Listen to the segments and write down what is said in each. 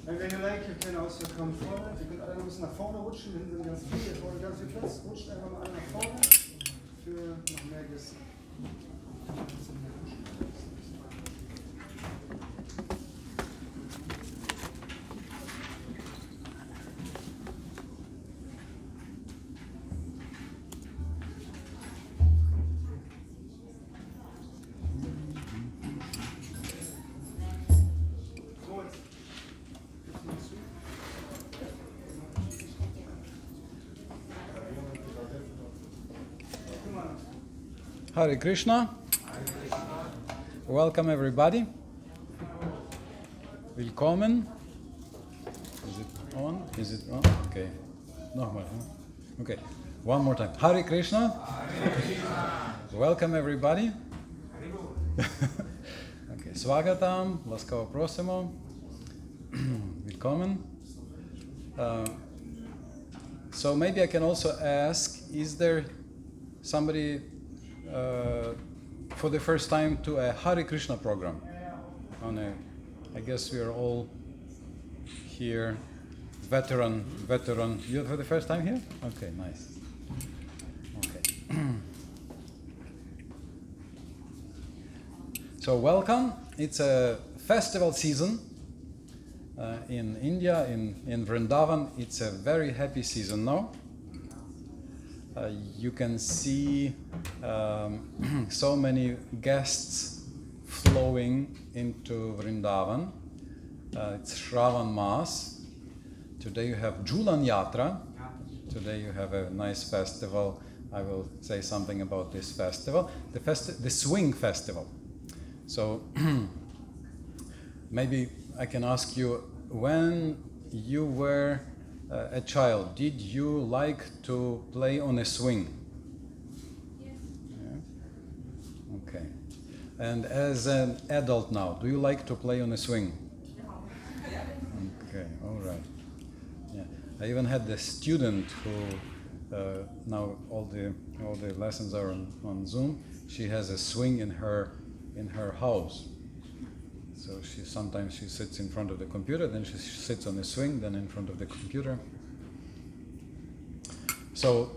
Wenn ihr like, you can also come forward. Ihr könnt alle noch ein bisschen nach vorne rutschen. Hinten sind ganz viele, hier vorne ganz viel Platz. Rutscht einfach mal alle nach vorne für noch mehr Gäste. Hare Krishna. Welcome everybody. Willkommen. Is it on? Is it on? Okay. Nochmal. Huh? Okay. One more time. Hare Krishna. Hare Krishna. Welcome everybody. Okay. Swagatam. Laskavo prosimo. Willkommen. So maybe I can also ask, is there somebody for the first time to a Hare Krishna program? I guess we are all here, veteran. You're for the first time here? Okay, nice. Okay. So welcome. It's a festival season in India, in Vrindavan. It's a very happy season now. You can see so many guests flowing into Vrindavan. It's Shravan Mas. Today you have Julan Yatra. Today you have a nice festival. I will say something about this festival. The Swing Festival. So maybe I can ask you, when you were a child, did you like to play on a swing? Yes. Yeah? Okay. And as an adult now, do you like to play on a swing? No. Okay, all right. Yeah. I even had the student who now all the lessons are on Zoom. She has a swing in her house. So sometimes she sits in front of the computer, then she sits on the swing, then in front of the computer. So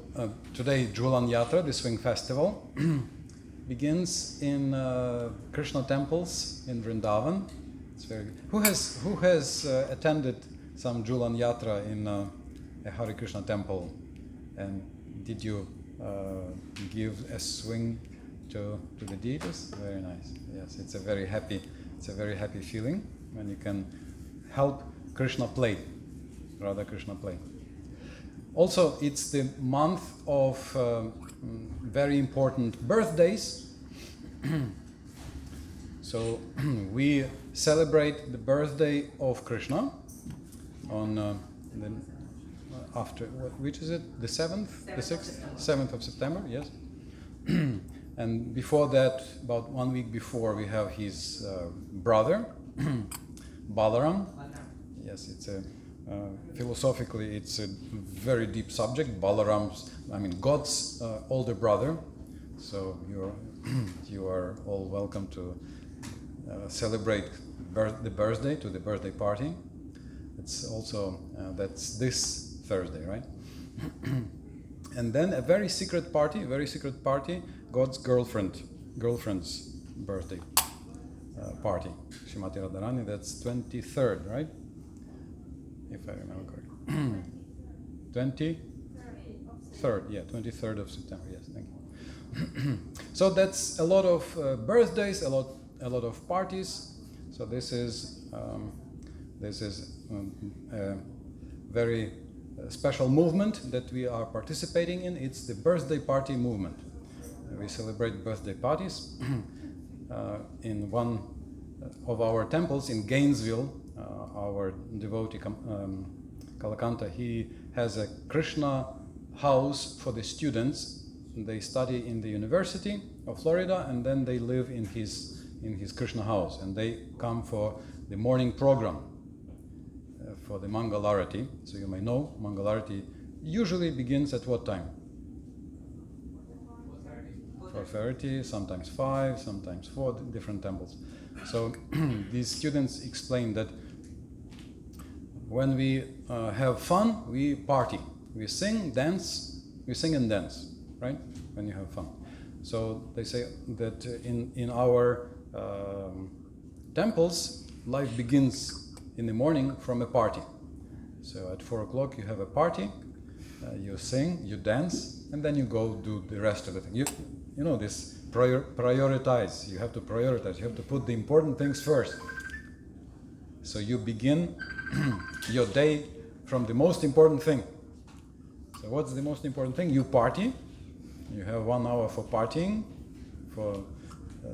today, Julan Yatra, the swing festival, begins in Krishna temples in Vrindavan. It's very good. Who has attended some Julan Yatra in a Hare Krishna temple, and did you give a swing to the deities? Very nice. Yes, it's a very happy feeling when you can help Krishna play, Radha Krishna play. Also, it's the month of very important birthdays. So we celebrate the birthday of Krishna on which is it? The 7th? The 6th? 7th of September, yes. And before that, about 1 week before, we have his brother, Balaram. Yes, it's philosophically, it's a very deep subject. God's older brother. So you are all welcome to celebrate the birthday party. It's also that's this Thursday, right? And then a very secret party, God's girlfriend's birthday party, Shrimati Radharani. That's 23rd, right? If I remember correctly. 23rd, yeah, 23rd of September. Yes, thank you. So that's a lot of birthdays, a lot of parties. So this is a very special movement that we are participating in. It's the birthday party movement. We celebrate birthday parties in one of our temples in Gainesville. Our devotee Kalakanta, he has a Krishna house for the students. They study in the University of Florida, and then they live in his Krishna house, and they come for the morning program for the Mangalarati. So you may know Mangalarati usually begins at what time? 4:30, sometimes 5, sometimes 4, different temples. So these students explain that when we have fun, we party. We sing, dance. We sing and dance, right? When you have fun. So they say that in our temples, life begins in the morning from a party. So at 4 o'clock you have a party, you sing, you dance, and then you go do the rest of the thing. You know this, prioritize. You have to prioritize. You have to put the important things first. So you begin your day from the most important thing. So what's the most important thing? You party. You have 1 hour for partying, for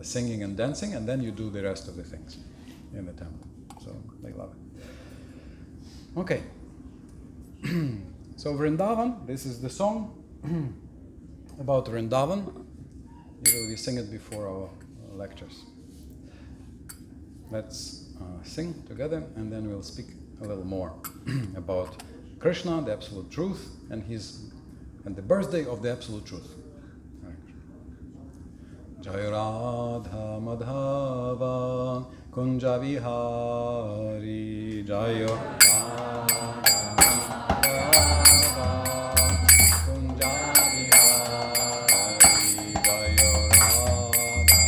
singing and dancing, and then you do the rest of the things in the temple. So they love it. Okay. So Vrindavan, this is the song about Vrindavan. Usually we sing it before our lectures. Let's sing together, and then we'll speak a little more about Krishna, the Absolute Truth, and the birthday of the Absolute Truth. Jaya Radha Madhava Kunja Vihari Jaya Radha Madhava Kunja Vihari Jaya Radha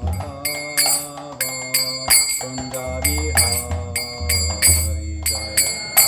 Madhava Kunja Vihari Jaya Radha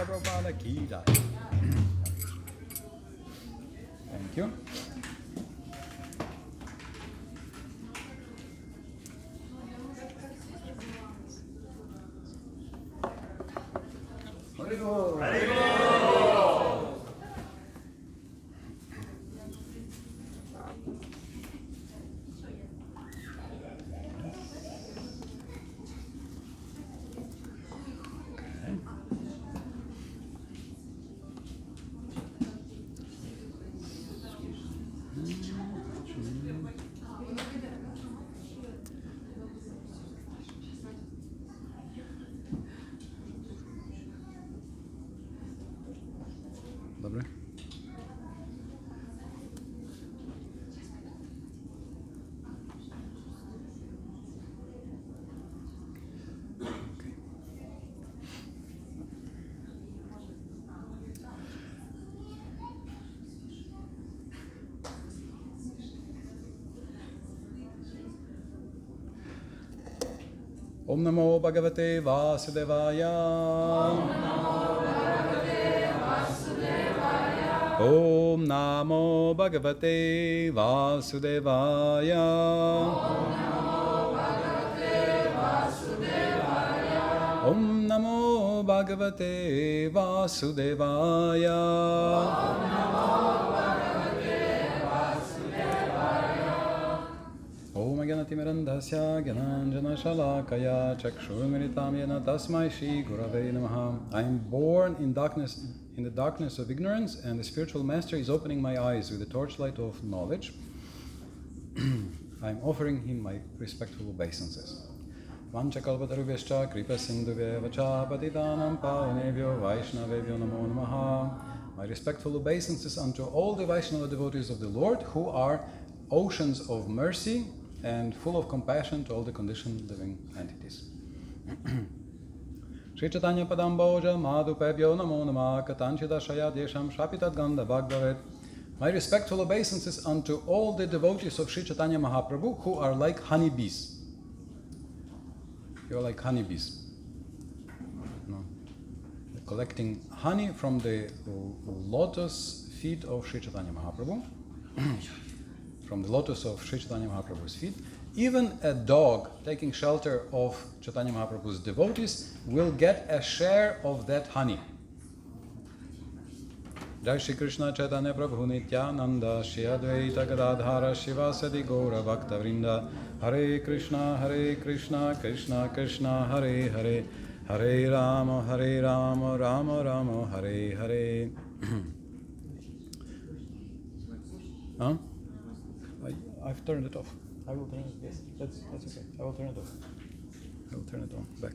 Srila Prabhupada ki jai. Thank you. Dobre. Om Namo Bhagavate Vasudevaya. Om Namo Bhagavate Vasudevaya. Om Namo Bhagavate Vasudevaya. Om Gyanatimirandhasya Gyananjana Shalakaya Chakshurmiritam Yena Tasmai Shri Gurave Namaha. I am born in darkness, in the darkness of ignorance, and the spiritual master is opening my eyes with the torchlight of knowledge. I am offering him my respectful obeisances. Vanchakalpatarubhyascha kripa sindhuvyavacha patitanam pavanebhyo vaishnavebhyo namo namaha. My respectful obeisances unto all the Vaishnava devotees of the Lord, who are oceans of mercy and full of compassion to all the conditioned living entities. Shri Chaitanya Padamboja Madhupebhyo Namo Nama Katanchida Shaya Desham Shapitat Ganda Bhagavavet. My respectful obeisances unto all the devotees of Shri Chaitanya Mahaprabhu, who are like honeybees. You are like honeybees. No. Collecting honey from the lotus feet of Shri Chaitanya Mahaprabhu. From the lotus of Sri Chaitanya Mahaprabhu's feet. Even a dog taking shelter of Chaitanya Mahaprabhu's devotees will get a share of that honey. Jai Shri Krishna Chaitanya Prabhu Nityananda Shri Advaita Gadadhara Shivasadi Gaura Bhakta Vrinda Hare Krishna Krishna Krishna Hare Hare Hare Rama Rama Rama Hare Hare. Huh? I've turned it off. I will turn it. Yes, that's okay. I will turn it off. I will turn it on back.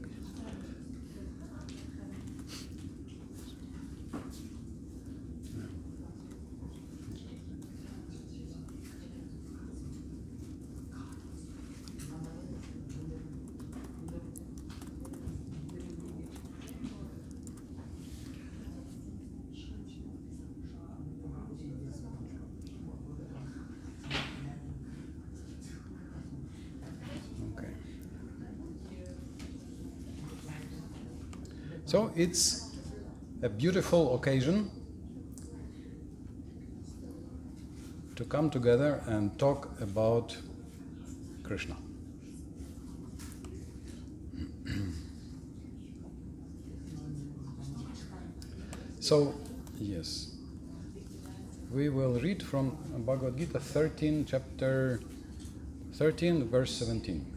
So it's a beautiful occasion to come together and talk about Krishna. So, yes, we will read from Bhagavad Gita 13, chapter 13, verse 17.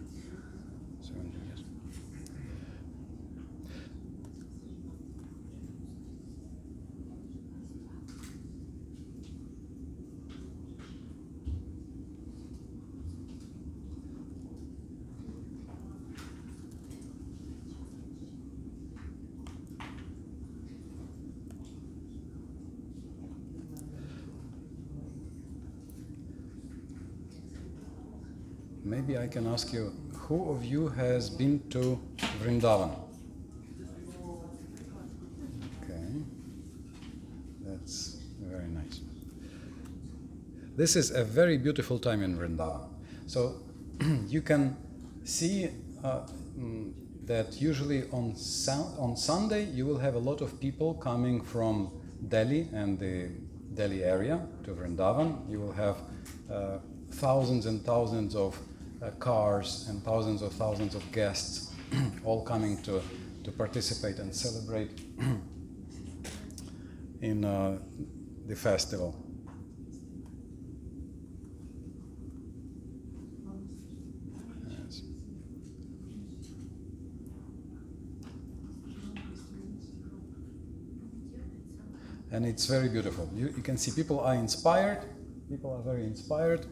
Maybe I can ask you, who of you has been to Vrindavan? Okay, that's very nice. This is a very beautiful time in Vrindavan. So you can see that usually on Sunday you will have a lot of people coming from Delhi and the Delhi area to Vrindavan. You will have thousands and thousands of cars and thousands of guests all coming to participate and celebrate in the festival. Yes. And it's very beautiful. You can see people are inspired. People are very inspired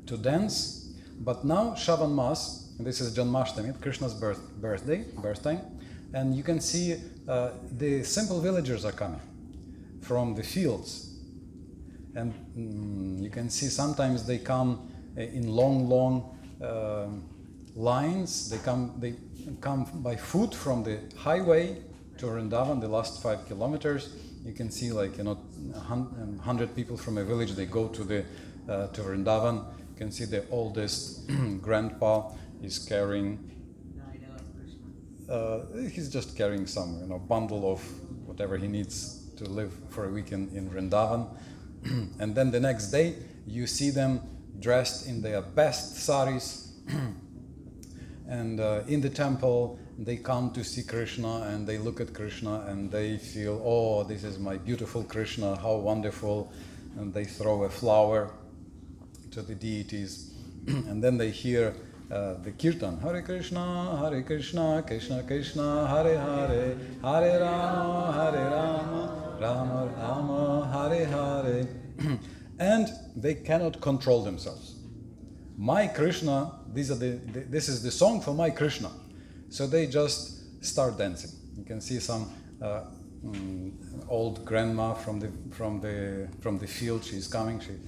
to dance. But now Shravan Mas, this is Janmashtami, Krishna's birthday, and you can see the simple villagers are coming from the fields, and you can see sometimes they come in long lines. They come by foot from the highway to Vrindavan, the last 5 kilometers. You can see 100 people from a village. They go to Vrindavan. You can see the oldest grandpa is carrying. He's just carrying some bundle of whatever he needs to live for a week in Vrindavan. And then the next day you see them dressed in their best saris and in the temple. They come to see Krishna and they look at Krishna and they feel, oh, this is my beautiful Krishna, how wonderful. And they throw a flower to the deities. And then they hear the kirtan, Hare Krishna, Krishna Krishna, Hare Hare, Hare Rama, Rama Rama, Hare Hare. And they cannot control themselves. My Krishna, this is the song for my Krishna. So they just start dancing. You can see some old grandma from the field. She's coming. She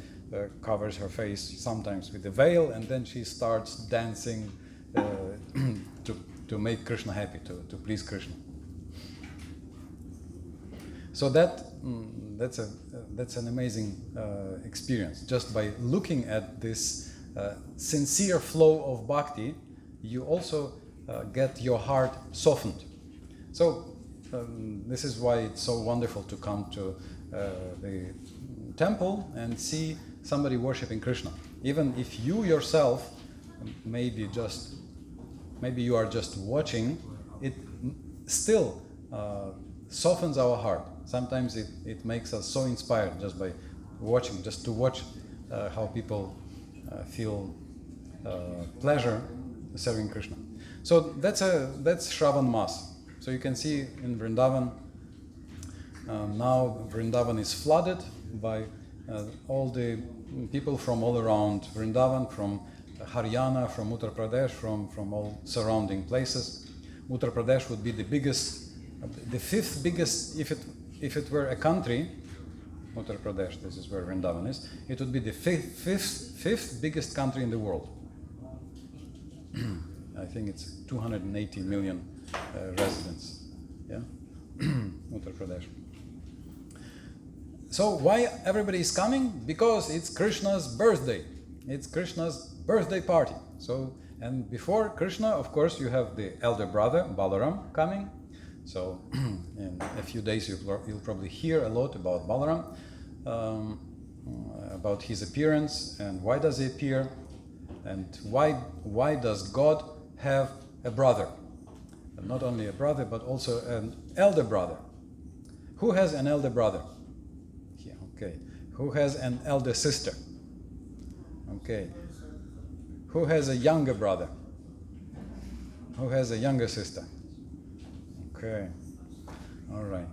covers her face sometimes with a veil, and then she starts dancing to make Krishna happy, to please Krishna. So that's an amazing experience. Just by looking at this sincere flow of bhakti, you also get your heart softened. So this is why it's so wonderful to come to the temple and see somebody worshipping Krishna. Even if you yourself maybe you are just watching, it still softens our heart. Sometimes it makes us so inspired just by watching, just to watch how people feel pleasure serving Krishna. So that's Shravan Mas. So you can see in Vrindavan, now Vrindavan is flooded by all the people from all around Vrindavan, from Haryana, from Uttar Pradesh, from all surrounding places. Uttar Pradesh would be the fifth biggest, if it were a country, Uttar Pradesh, this is where Vrindavan is, it would be the fifth biggest country in the world. I think it's 280 million residents. Yeah, Uttar Pradesh. So why everybody is coming? Because it's Krishna's birthday. It's Krishna's birthday party. So, and before Krishna, of course, you have the elder brother Balaram coming. So in a few days you'll probably hear a lot about Balaram, about his appearance and why does he appear, and why does God have a brother? And not only a brother, but also an elder brother. Who has an elder brother? Yeah, okay. Who has an elder sister? Okay. Who has a younger brother? Who has a younger sister? Okay. All right.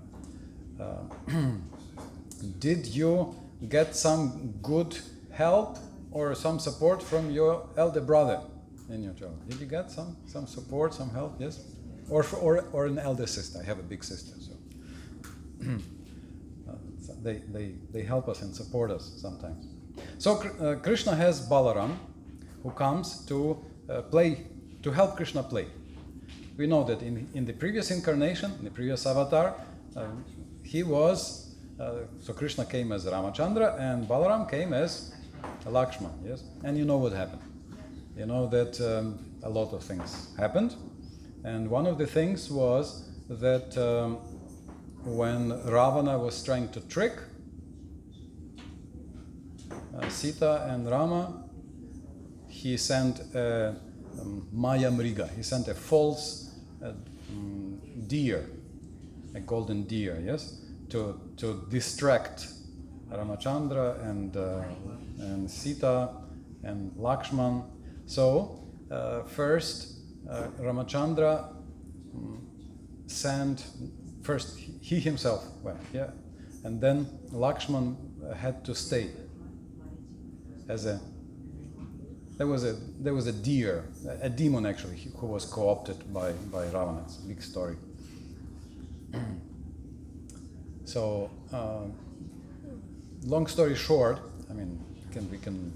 Did you get some good help or some support from your elder brother in your travel? Did you get some support, some help? Yes? Or an elder sister? I have a big sister, so they help us and support us sometimes. So Krishna has Balaram, who comes to play, to help Krishna play. We know that in the previous incarnation, in the previous avatar, he was, so Krishna came as Ramachandra and Balaram came as Lakshman, yes? And you know what happened. You know that a lot of things happened. And one of the things was that when Ravana was trying to trick Sita and Rama, he sent Maya Mriga, he sent a false deer, a golden deer, yes, to distract Ramachandra and Sita and Lakshman. So first Ramachandra sent, first he himself went, yeah, and then Lakshman had to stay as a, there was a deer, a demon actually, who was co-opted by Ravana. It's a big story. So long story short, I mean, we can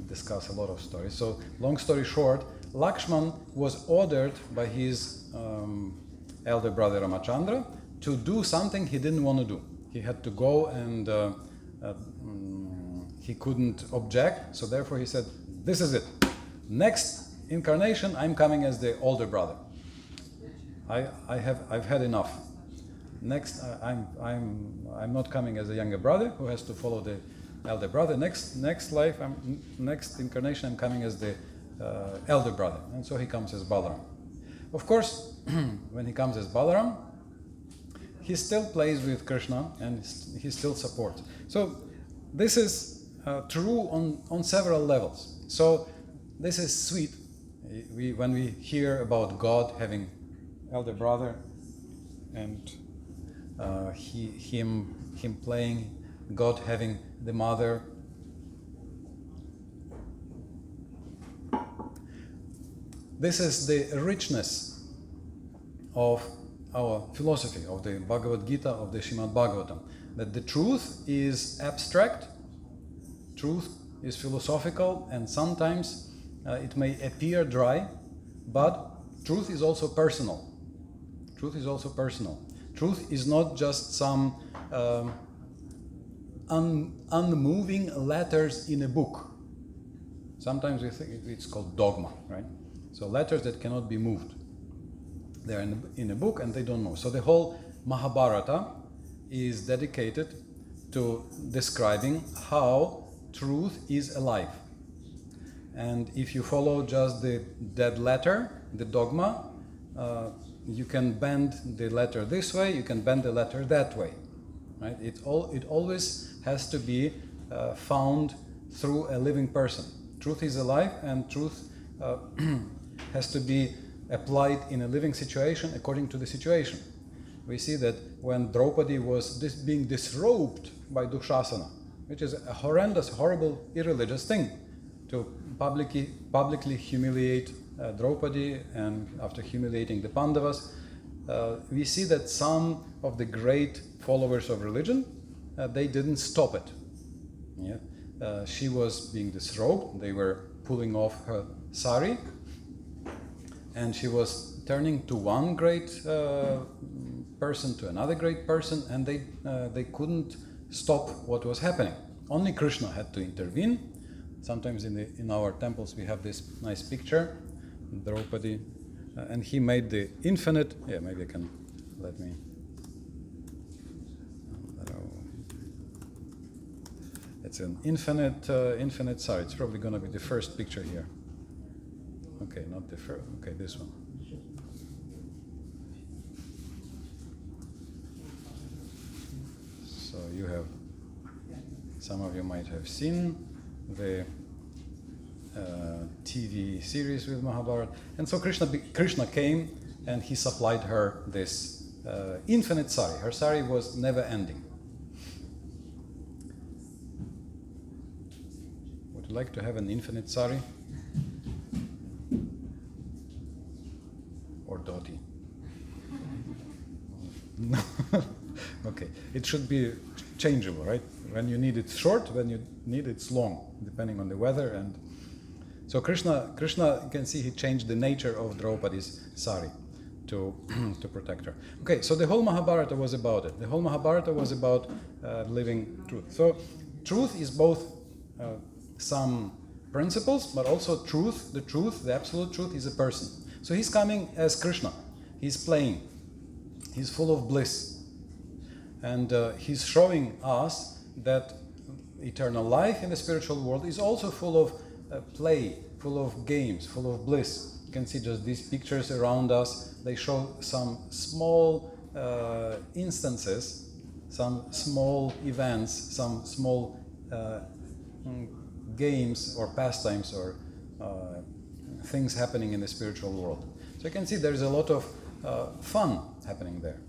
discuss a lot of stories. So long story short, Lakshman was ordered by his elder brother Ramachandra to do something he didn't want to do. He had to go and he couldn't object, so therefore he said, "This is it. Next incarnation, I'm coming as the older brother. I've had enough. Next, I'm not coming as a younger brother who has to follow the elder brother. Next incarnation, I'm coming as the elder brother." And so he comes as Balaram. Of course, when he comes as Balaram, he still plays with Krishna and he still supports. So this is true on several levels. So this is sweet. When we hear about God having elder brother and him playing, God having the mother. This is the richness of our philosophy, of the Bhagavad Gita, of the Srimad Bhagavatam, that the truth is abstract, truth is philosophical, and sometimes it may appear dry, but truth is also personal. Truth is also personal. Truth is not just some unmoving letters in a book. Sometimes we think it's called dogma, right? So letters that cannot be moved. They're in a book and they don't move. So the whole Mahabharata is dedicated to describing how truth is alive. And if you follow just the dead letter, the dogma, you can bend the letter this way, you can bend the letter that way. Right? It always has to be found through a living person. Truth is alive, and truth has to be applied in a living situation according to the situation. We see that when Draupadi was being disrobed by Dushasana, which is a horrendous, horrible, irreligious thing, to publicly humiliate Draupadi, and after humiliating the Pandavas, we see that some of the great followers of religion, they didn't stop it. Yeah? She was being disrobed, they were pulling off her sari, and she was turning to one great person to another great person, and they couldn't stop what was happening. Only Krishna had to intervene. Sometimes in our temples we have this nice picture, Draupadi, and he made the infinite. Yeah, maybe I can let me. It's an infinite sari. It's probably going to be the first picture here. Okay, not the first. Okay, this one. So you have, some of you might have seen the TV series with Mahabharata, and so Krishna came and he supplied her this infinite sari. Her sari was never ending. Would you like to have an infinite sari? Or dhoti? No. Okay, it should be changeable, right? When you need it short, when you need it's long, depending on the weather. And so Krishna, you can see he changed the nature of Draupadi's sari to protect her. Okay, so the whole Mahabharata was about it. The whole Mahabharata was about living truth. So truth is both some principles, but also truth. The absolute truth, is a person. So he's coming as Krishna. He's playing. He's full of bliss. And he's showing us that eternal life in the spiritual world is also full of play, full of games, full of bliss. You can see just these pictures around us. They show some small instances, some small events, some small games or pastimes or things happening in the spiritual world. So you can see there's a lot of fun happening there.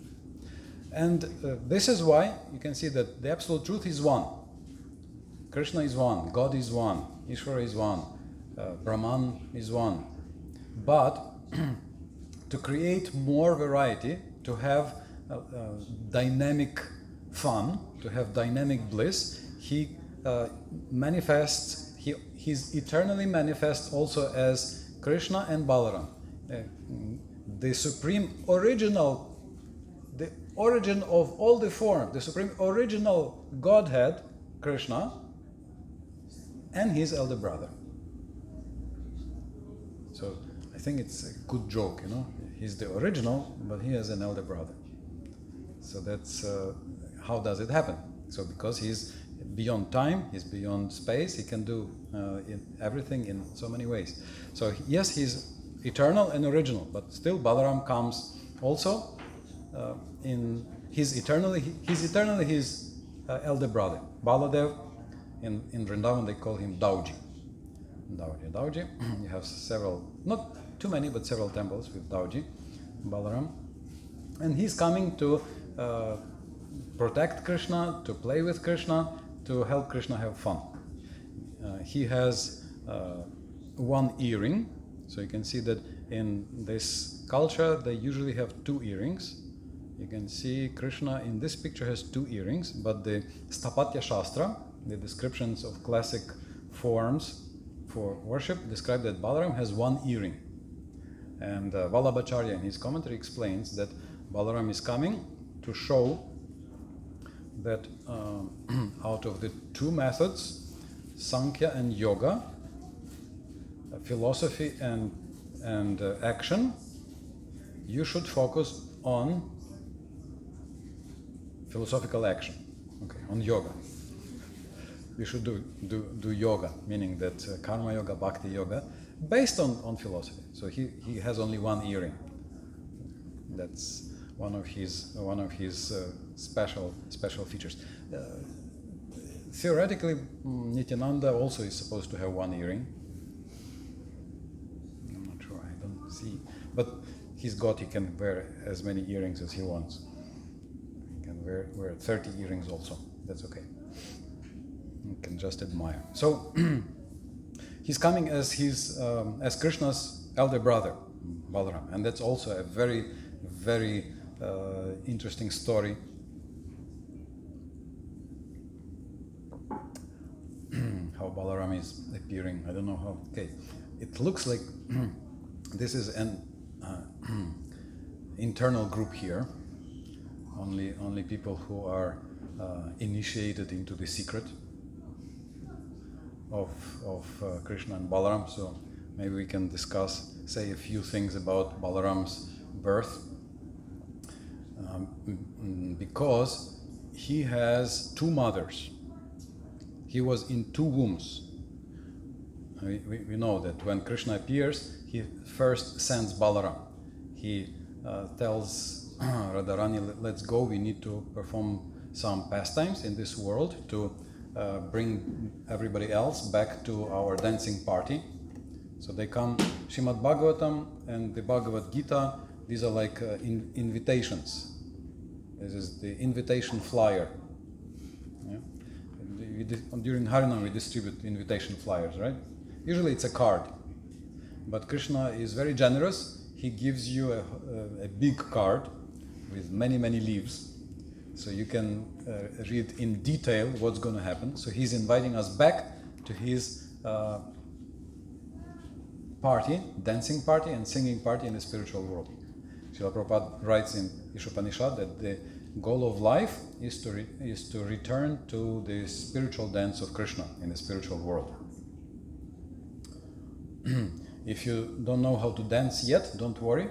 And this is why you can see that the absolute truth is one. Krishna is one, God is one, Ishvara is one, Brahman is one. But to create more variety, to have dynamic fun, to have dynamic bliss, he manifests, he's eternally manifest also as Krishna and Balaram. The supreme original, the origin of all the form, the supreme original Godhead, Krishna, and his elder brother. So I think it's a good joke, you know. He's the original, but he has an elder brother. So that's how does it happen? So because he's beyond time, he's beyond space, he can do everything in so many ways. So yes, he's eternal and original, but still Balaram comes also in he's eternally his elder brother. Baladev, in Vrindavan they call him Dauji. Dauji. You have several, not too many, but several temples with Dauji, Balaram. And he's coming to protect Krishna, to play with Krishna, to help Krishna have fun. He has one earring, so you can see that in this culture they usually have two earrings. You can see Krishna in this picture has two earrings, but the Stapatya Shastra, the descriptions of classic forms for worship, describe that Balaram has one earring. And Vallabhacharya in his commentary explains that Balaram is coming to show that out of the two methods, Sankhya and Yoga, philosophy and action, you should focus on philosophical action, okay, on yoga. You should do yoga, meaning that karma yoga, bhakti yoga, based on philosophy. So he has only one earring. That's one of his special features. Theoretically, Nityananda also is supposed to have one earring. I'm not sure, I don't see. But he can wear as many earrings as he wants. He can wear 30 earrings also. That's okay. You can just admire. So he's coming as Krishna's elder brother, Balaram, and that's also a very, very interesting story. How Balaram is appearing. I don't know how. Okay, it looks like this is an internal group here. Only people who are initiated into the secret of Krishna and Balaram. So maybe we can say a few things about Balaram's birth, because he has two mothers. He was in two wombs. We know that when Krishna appears, he first sends Balaram. He tells Radharani, let's go, we need to perform some pastimes in this world to bring everybody else back to our dancing party. So they come, Srimad Bhagavatam and the Bhagavad Gita, these are like invitations. This is the invitation flyer. Yeah? During Harinam we distribute invitation flyers, right? Usually it's a card. But Krishna is very generous. He gives you a big card with many, many leaves. So you can read in detail what's going to happen. So he's inviting us back to his party, dancing party and singing party in the spiritual world. Srila Prabhupada writes in Ishopanishad that the goal of life is to return to the spiritual dance of Krishna in the spiritual world. If you don't know how to dance yet, don't worry.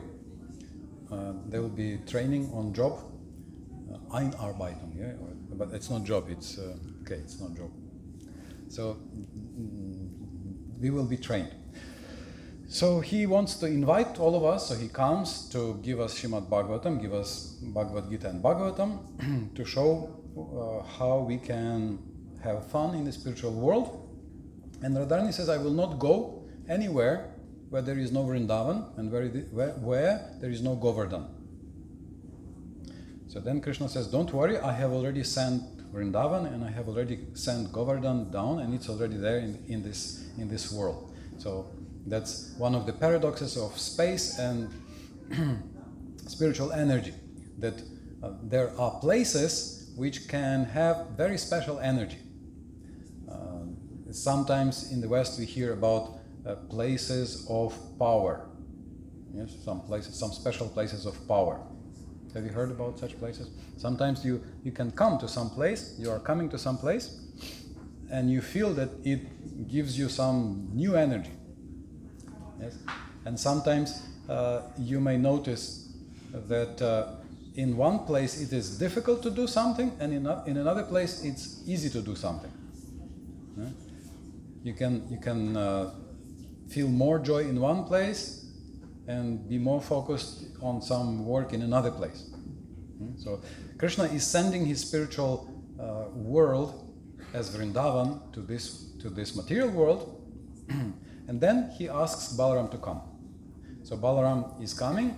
There will be training on job. Einarbeitung, yeah? But it's not job, it's it's not job. So we will be trained. So he wants to invite all of us, so he comes to give us Srimad Bhagavatam, give us Bhagavad Gita and Bhagavatam to show how we can have fun in the spiritual world. And Radharani says, I will not go anywhere where there is no Vrindavan and where there is no Govardhan. So then Krishna says, don't worry, I have already sent Vrindavan and I have already sent Govardhan down, and it's already there in this world. So that's one of the paradoxes of space and spiritual energy, that there are places which can have very special energy. Sometimes in the West we hear about places of power. Yes, some special places of power. Have you heard about such places? Sometimes you can come to some place, you are coming to some place, and you feel that it gives you some new energy. Yes? And sometimes you may notice that in one place it is difficult to do something, and in another place it's easy to do something. Yeah? You can feel more joy in one place and be more focused on some work in another place. So Krishna is sending his spiritual world as Vrindavan to this material world, and then he asks Balaram to come. So Balaram is coming.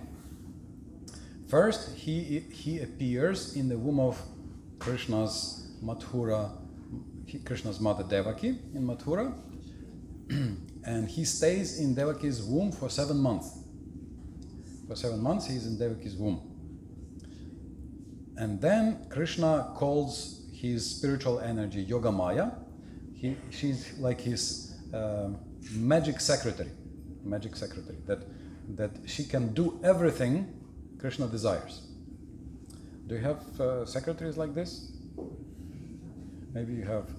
First, he appears in the womb of Krishna's Mathura, Krishna's mother Devaki in Mathura, and he stays in Devaki's womb for 7 months. For 7 months he is in Devaki's womb. And then Krishna calls his spiritual energy Yogamaya. She's like his magic secretary, that she can do everything Krishna desires. Do you have secretaries like this? Maybe you have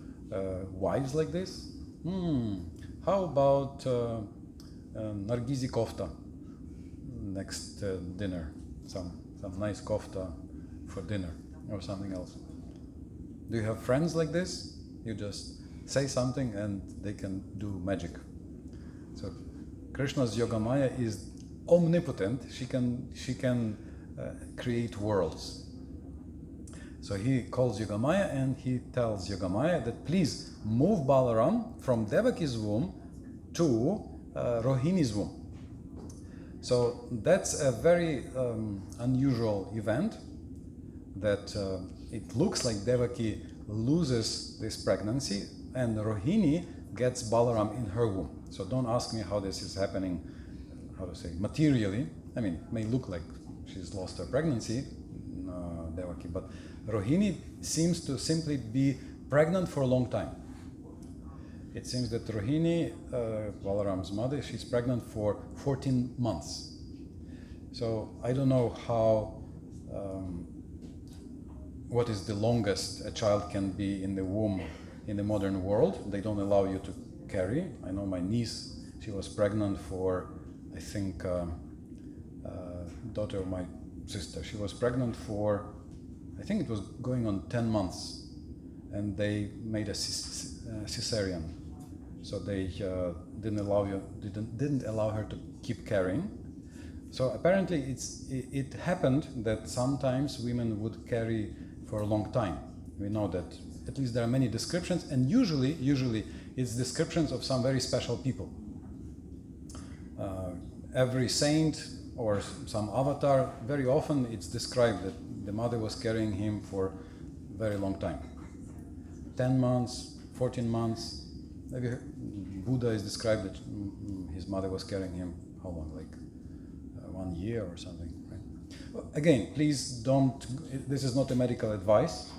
wives like this? How about Nargizi kofta next dinner? Some nice kofta for dinner or something else. Do you have friends like this? You just say something and they can do magic. So Krishna's Yogamaya is omnipotent. She can create worlds. So he calls Yogamaya and he tells Yogamaya that please move Balaram from Devaki's womb to Rohini's womb. So that's a very unusual event, that it looks like Devaki loses this pregnancy and Rohini gets Balaram in her womb. So don't ask me how this is happening, materially. I mean, it may look like she's lost her pregnancy, Devaki, but Rohini seems to simply be pregnant for a long time. It seems that Rohini, Balaram's mother, she's pregnant for 14 months. So I don't know what is the longest a child can be in the womb in the modern world. They don't allow you to carry. I know my niece, she was pregnant for, I think, daughter of my sister. She was pregnant for, I think it was going on 10 months, and they made a cesarean. So they didn't allow her to keep carrying. So apparently it happened that sometimes women would carry for a long time. We know that at least there are many descriptions, and usually it's descriptions of some very special people. Every saint or some avatar, very often it's described that the mother was carrying him for a very long time. 10 months, 14 months. Maybe Buddha is described that his mother was carrying him, how long, like 1 year or something, right? Again, please don't, this is not a medical advice.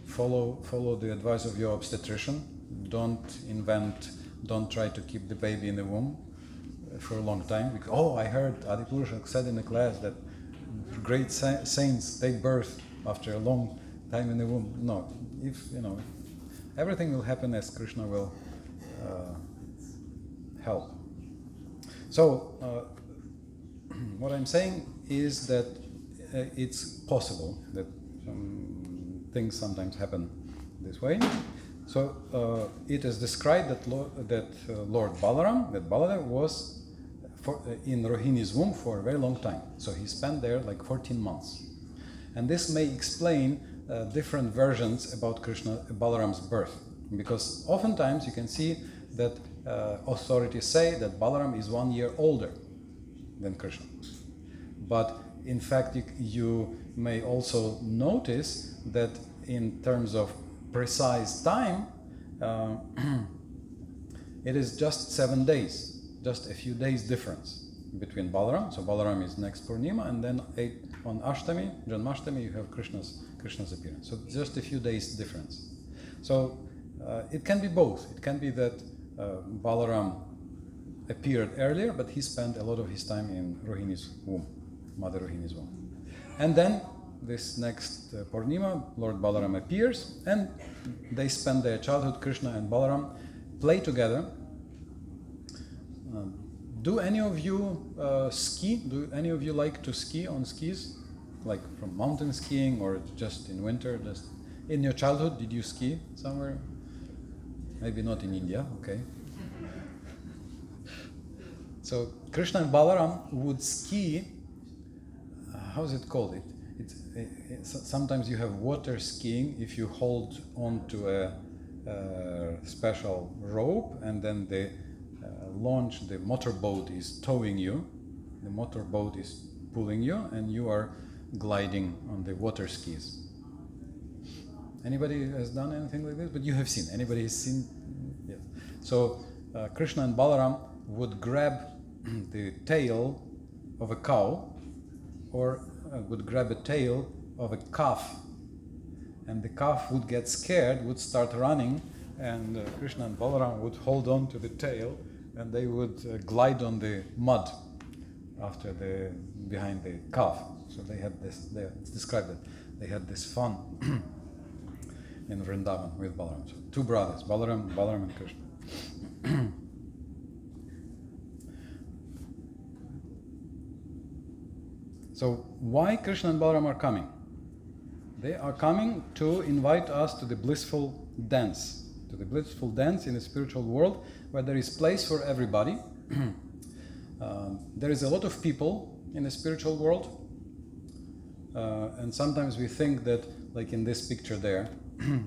Follow the advice of your obstetrician. Don't try to keep the baby in the womb for a long time. Because, I heard Adi Purusa said in the class that great saints take birth after a long time in the womb. No, everything will happen as Krishna will help. So, what I'm saying is that it's possible that things sometimes happen this way. So, it is described that Lord Balaram, that Baladev was in Rohini's womb for a very long time. So he spent there like 14 months. And this may explain different versions about Balaram's birth. Because oftentimes you can see that authorities say that Balaram is 1 year older than Krishna. But in fact, you may also notice that in terms of precise time, it is just 7 days, just a few days difference between Balaram. So Balaram is next Purnima, and then on Ashtami, Janmashtami, you have Krishna's appearance. So just a few days difference. So it can be both. It can be that Balaram appeared earlier, but he spent a lot of his time in Rohini's womb, Mother Rohini's womb. And then this next Purnima, Lord Balaram appears, and they spend their childhood. Krishna and Balaram play together. Do any of you ski? Do any of you like to ski on skis? Like from mountain skiing or just in winter? Just in your childhood, did you ski somewhere? Maybe not in India, okay. So Krishna and Balaram would ski. How's it called? Sometimes you have water skiing if you hold on to a special rope, and then the launch, the motorboat is towing you, the motorboat is pulling you, and you are gliding on the water skis. Anybody has done anything like this? But you have seen. Anybody has seen? Yes. So Krishna and Balaram would grab the tail of a cow, or would grab a tail of a calf, and the calf would get scared, would start running, and Krishna and Balaram would hold on to the tail, and they would glide on the mud behind the calf. So they had this. It's described that they had this fun in Vrindavan with Balaram. So 2 brothers, Balaram and Krishna. So why Krishna and Balaram are coming? They are coming to invite us to the blissful dance, in the spiritual world, where there is place for everybody. There is a lot of people in the spiritual world, and sometimes we think that, like in this picture there,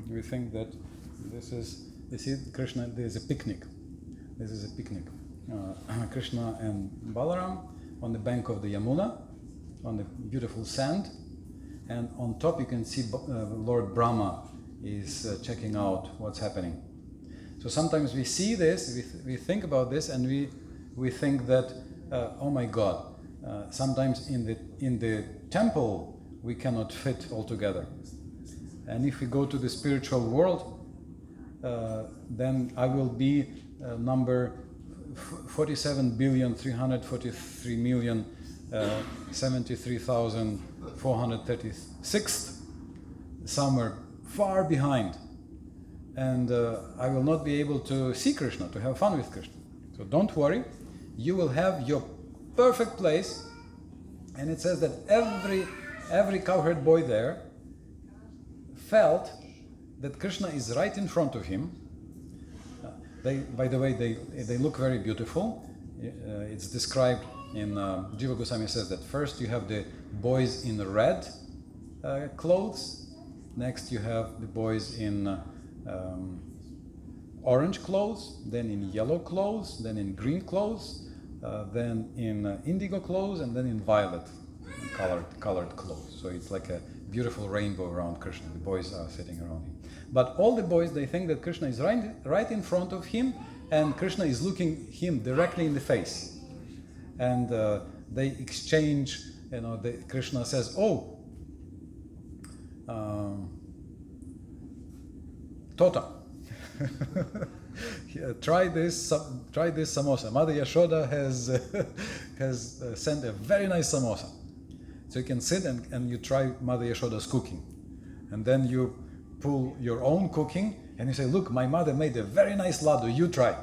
we think that you see Krishna, there is a picnic. This is a picnic. Krishna and Balaram on the bank of the Yamuna, on the beautiful sand, and on top you can see Lord Brahma is checking out what's happening. So sometimes we see this, we think about this, and we think that oh my God, sometimes in the temple we cannot fit all together, and if we go to the spiritual world, then I will be number 47,343,073,436, somewhere far behind, and I will not be able to see Krishna, to have fun with Krishna. So don't worry, you will have your perfect place. And it says that every cowherd boy there felt that Krishna is right in front of him. By the way, they look very beautiful. It's described in Jiva Goswami says that first you have the boys in red clothes, next you have the boys in orange clothes, then in yellow clothes, then in green clothes, then in indigo clothes, and then in violet colored clothes. So it's like a beautiful rainbow around Krishna. The boys are sitting around him. But all the boys, they think that Krishna is right in front of him, and Krishna is looking him directly in the face. And they exchange, Krishna says, "Oh, Tota, try this samosa. Mother Yashoda has sent a very nice samosa. So you can sit and you try Mother Yashoda's cooking. And then you pull your own cooking and you say, look, my mother made a very nice laddu, you try.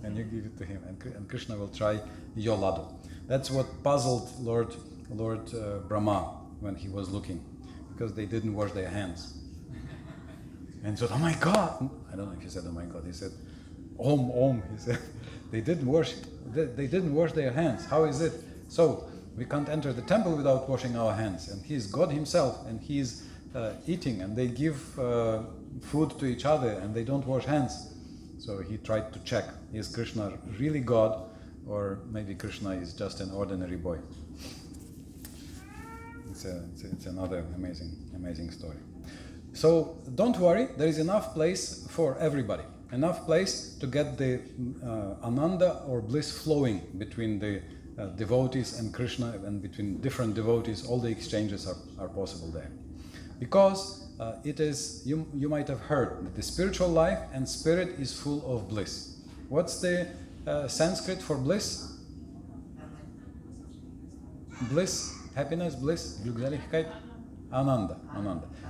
and you give it to him, and Krishna will try your laddu. That's what puzzled Lord Brahma when he was looking, because they didn't wash their hands. And he said, "Oh my God!" I don't know if he said, "Oh my God." He said, "Om Om." He said, "They didn't wash their hands. How is it? So we can't enter the temple without washing our hands. And He is God Himself, and He is eating, and they give food to each other, and they don't wash hands." So he tried to check: is Krishna really God, or maybe Krishna is just an ordinary boy? It's another amazing story. So don't worry, there is enough place for everybody. Enough place to get the ananda or bliss flowing between the devotees and Krishna, and between different devotees. All the exchanges are possible there. Because it is, you might have heard that the spiritual life and spirit is full of bliss. What's the Sanskrit for bliss? Bliss, happiness, bliss, glückseligkeit, ananda.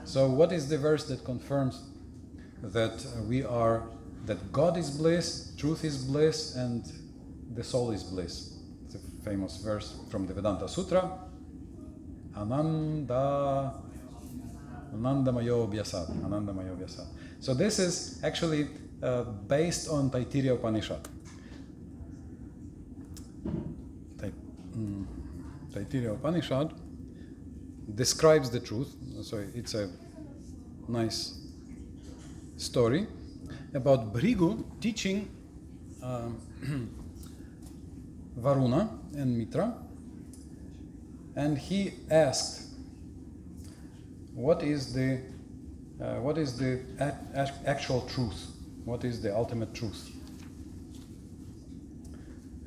So what is the verse that confirms that that God is bliss, truth is bliss, and the soul is bliss? It's a famous verse from the Vedanta Sutra. Anandamayo vyasat. So this is actually based on Taittiriya Upanishad. Taittiriya Upanishad describes the truth. So it's a nice story about Bhrigu teaching Varuna and Mitra, and he asked, what is the actual truth? What is the ultimate truth?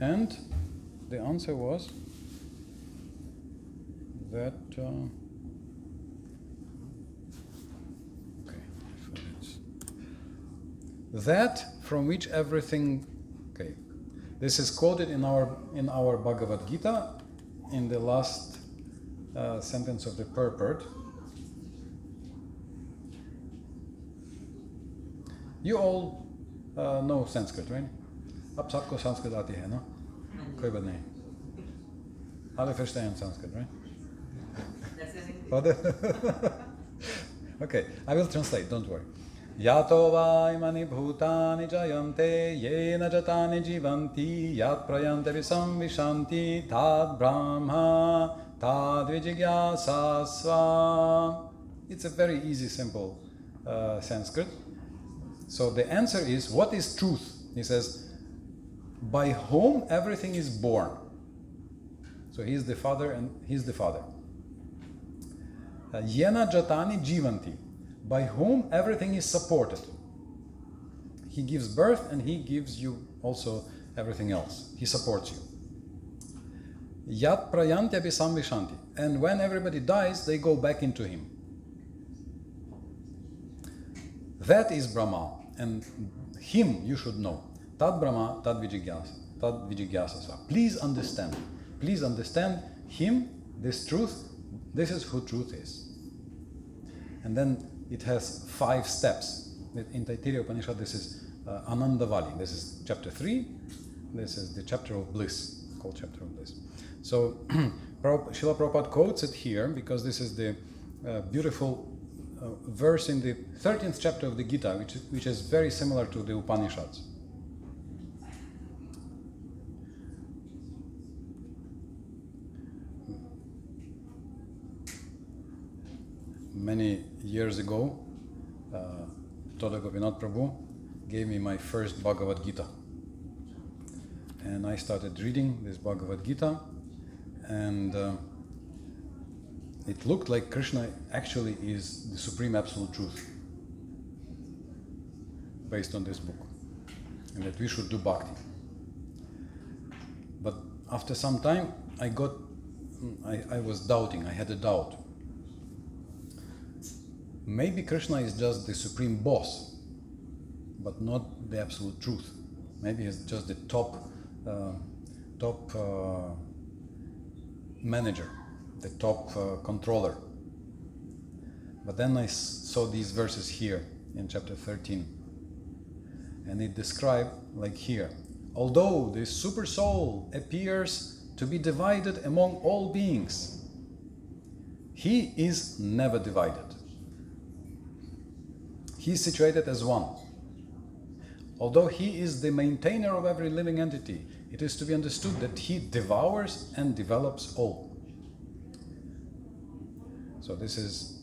And the answer was that that from which everything. Okay, this is quoted in our Bhagavad Gita in the last sentence of the purport. You all know Sanskrit, right? Ab sabko Sanskrit aati hai, no? Koi baat nahi. Alle verstehen Sanskrit, right? Okay, I will translate, don't worry. Yato va imani bhutani jayante yena jatani jivanti yat prayante visamvishanti tad brahma tad vijigyasasva. It's a very easy, simple Sanskrit. So the answer is, what is truth? He says, by whom everything is born. So he is the father and he's the father. Yena jatani jivanti, by whom everything is supported. He gives birth and he gives you also everything else. He supports you. Yat prayanti api samvishanti, and when everybody dies, they go back into him. That is Brahma, and him you should know. Tad Brahma, tad vijigyasa. Please understand him, this truth. This is who truth is. And then it has 5 steps. In Taittiriya Upanishad, this is Anandavali. This is chapter 3. This is the chapter of bliss, called chapter of bliss. So Srila Prabhupada quotes it here because this is the beautiful verse in the 13th chapter of the Gita, which is very similar to the Upanishads. Many years ago, Toda Gopinath Prabhu gave me my first Bhagavad Gita. And I started reading this Bhagavad Gita, and it looked like Krishna actually is the supreme absolute truth based on this book, and that we should do Bhakti. But after some time, I was doubting, I had a doubt. Maybe Krishna is just the supreme boss, but not the absolute truth. Maybe he's just the top manager, the top controller. But then I saw these verses here in chapter 13, and it described like here: although the super soul appears to be divided among all beings, he is never divided. He is situated as one. Although he is the maintainer of every living entity, it is to be understood that he devours and develops all. So this is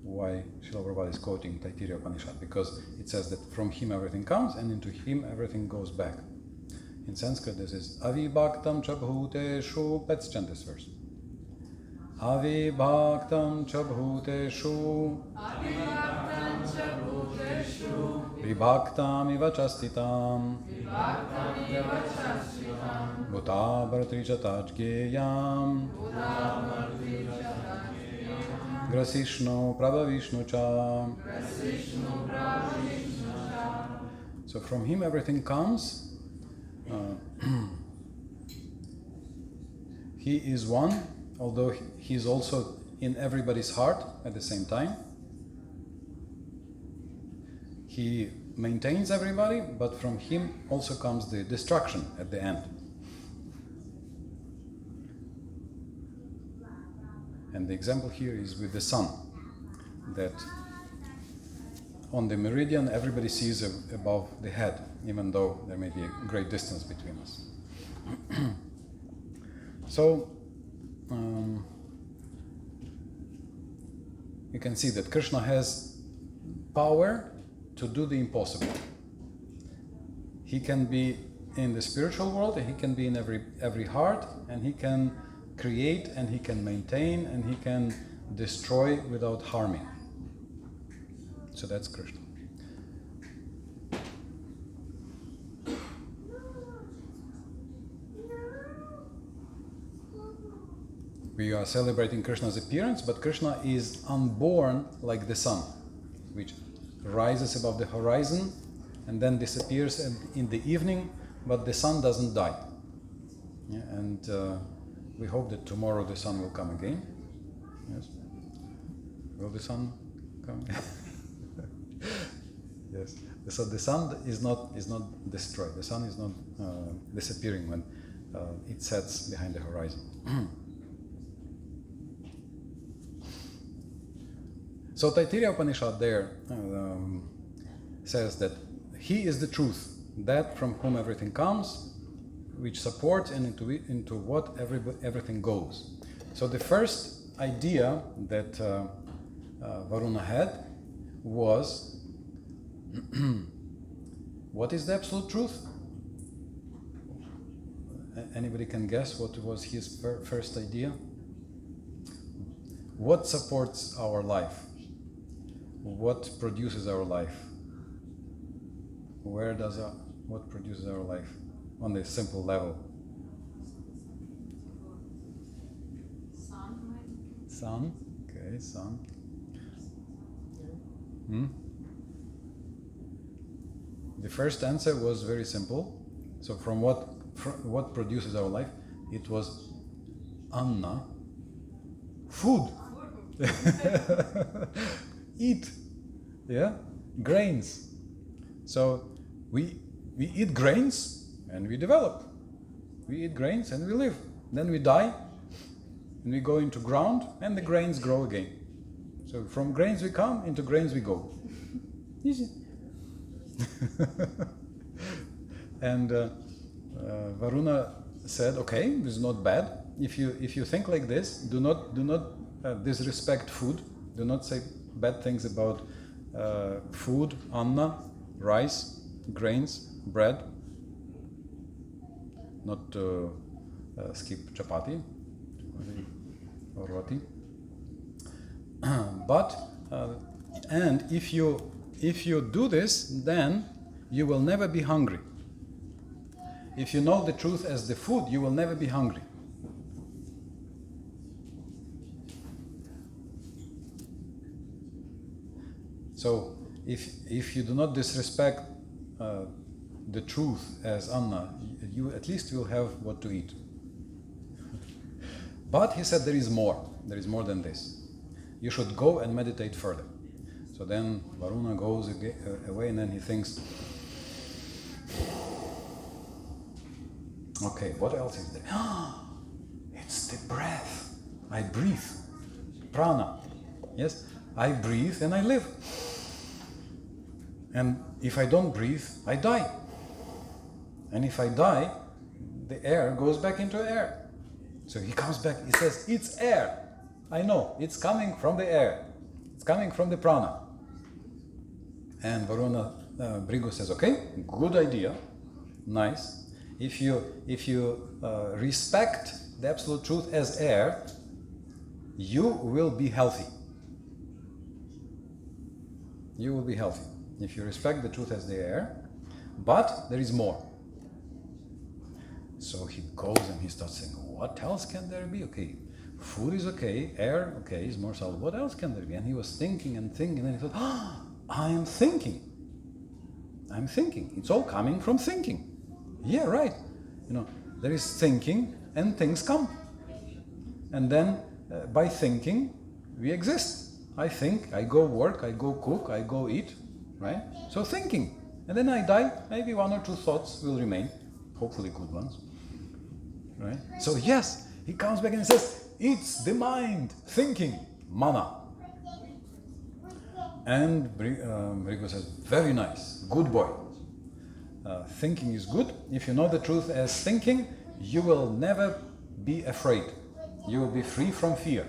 why Srila Prabhupada is quoting Taittiriya Upanishad, because it says that from him everything comes and into him everything goes back. In Sanskrit this is Avibhaktam cha bhuteshu. Let's chant this verse. Avibhaktam cha bhuteshu vibhaktam iva chastitam bhuta bhartricha tajgeyam grasishno prabhavishnu cha. So from him everything comes. He is one, although he is also in everybody's heart at the same time. He maintains everybody, but from him also comes the destruction at the end. And the example here is with the sun, that on the meridian everybody sees above the head, even though there may be a great distance between us. So you can see that Krishna has power to do the impossible. He can be in the spiritual world, and he can be in every heart, and he can create, and he can maintain, and he can destroy without harming. So that's Krishna. We are celebrating Krishna's appearance, but Krishna is unborn like the sun, which rises above the horizon and then disappears in the evening, but the sun doesn't die. Yeah, and we hope that tomorrow the sun will come again. Yes. Will the sun come? Yes. So the sun is not destroyed. The sun is not disappearing when it sets behind the horizon. So Taittiriya Upanishad there says that he is the truth, that from whom everything comes, which supports and into what everything goes. So the first idea that Varuna had was, what is the absolute truth? Anybody can guess what was his first idea? What supports our life? What produces our life? What produces our life on the simple level? Sun. Okay, sun. The first answer was very simple. So from what produces our life? It was Anna, food. Eat, yeah, grains. So we eat grains and we develop. We eat grains and we live. Then we die and we go into ground and the grains grow again. So from grains we come, into grains we go. Easy. And Varuna said, okay, this is not bad. If you think like this, do not disrespect food. Do not say bad things about food, anna, rice, grains, bread. Not skip chapati or roti. But and if you do this, then you will never be hungry. If you know the truth as the food, you will never be hungry. So if you do not disrespect the truth as Anna, you at least will have what to eat. But he said there is more. There is more than this. You should go and meditate further. So then Varuna goes away and then he thinks, Okay, what else is there? It's the breath. I breathe. Prana. Yes? I breathe and I live. And if I don't breathe, I die. And if I die, the air goes back into air. So he comes back, he says, it's air. I know, it's coming from the air. It's coming from the prana. And Varuna Bhrigu says, okay, good idea, nice. If you respect the absolute truth as air, you will be healthy. You will be healthy if you respect the truth as the air, but there is more. So he goes and he starts saying, what else can there be? Okay, food is okay, air, okay, is more solid. What else can there be? And he was thinking and thinking, and then he thought, I'm thinking. It's all coming from thinking. Yeah, right. There is thinking and things come. And then by thinking, we exist. I think, I go work, I go cook, I go eat, right? So thinking. And then I die, maybe one or two thoughts will remain, hopefully good ones, right? So yes, he comes back and he says, it's the mind, thinking, mana. And Bhrigu says, very nice, good boy. Thinking is good. If you know the truth as thinking, you will never be afraid. You will be free from fear.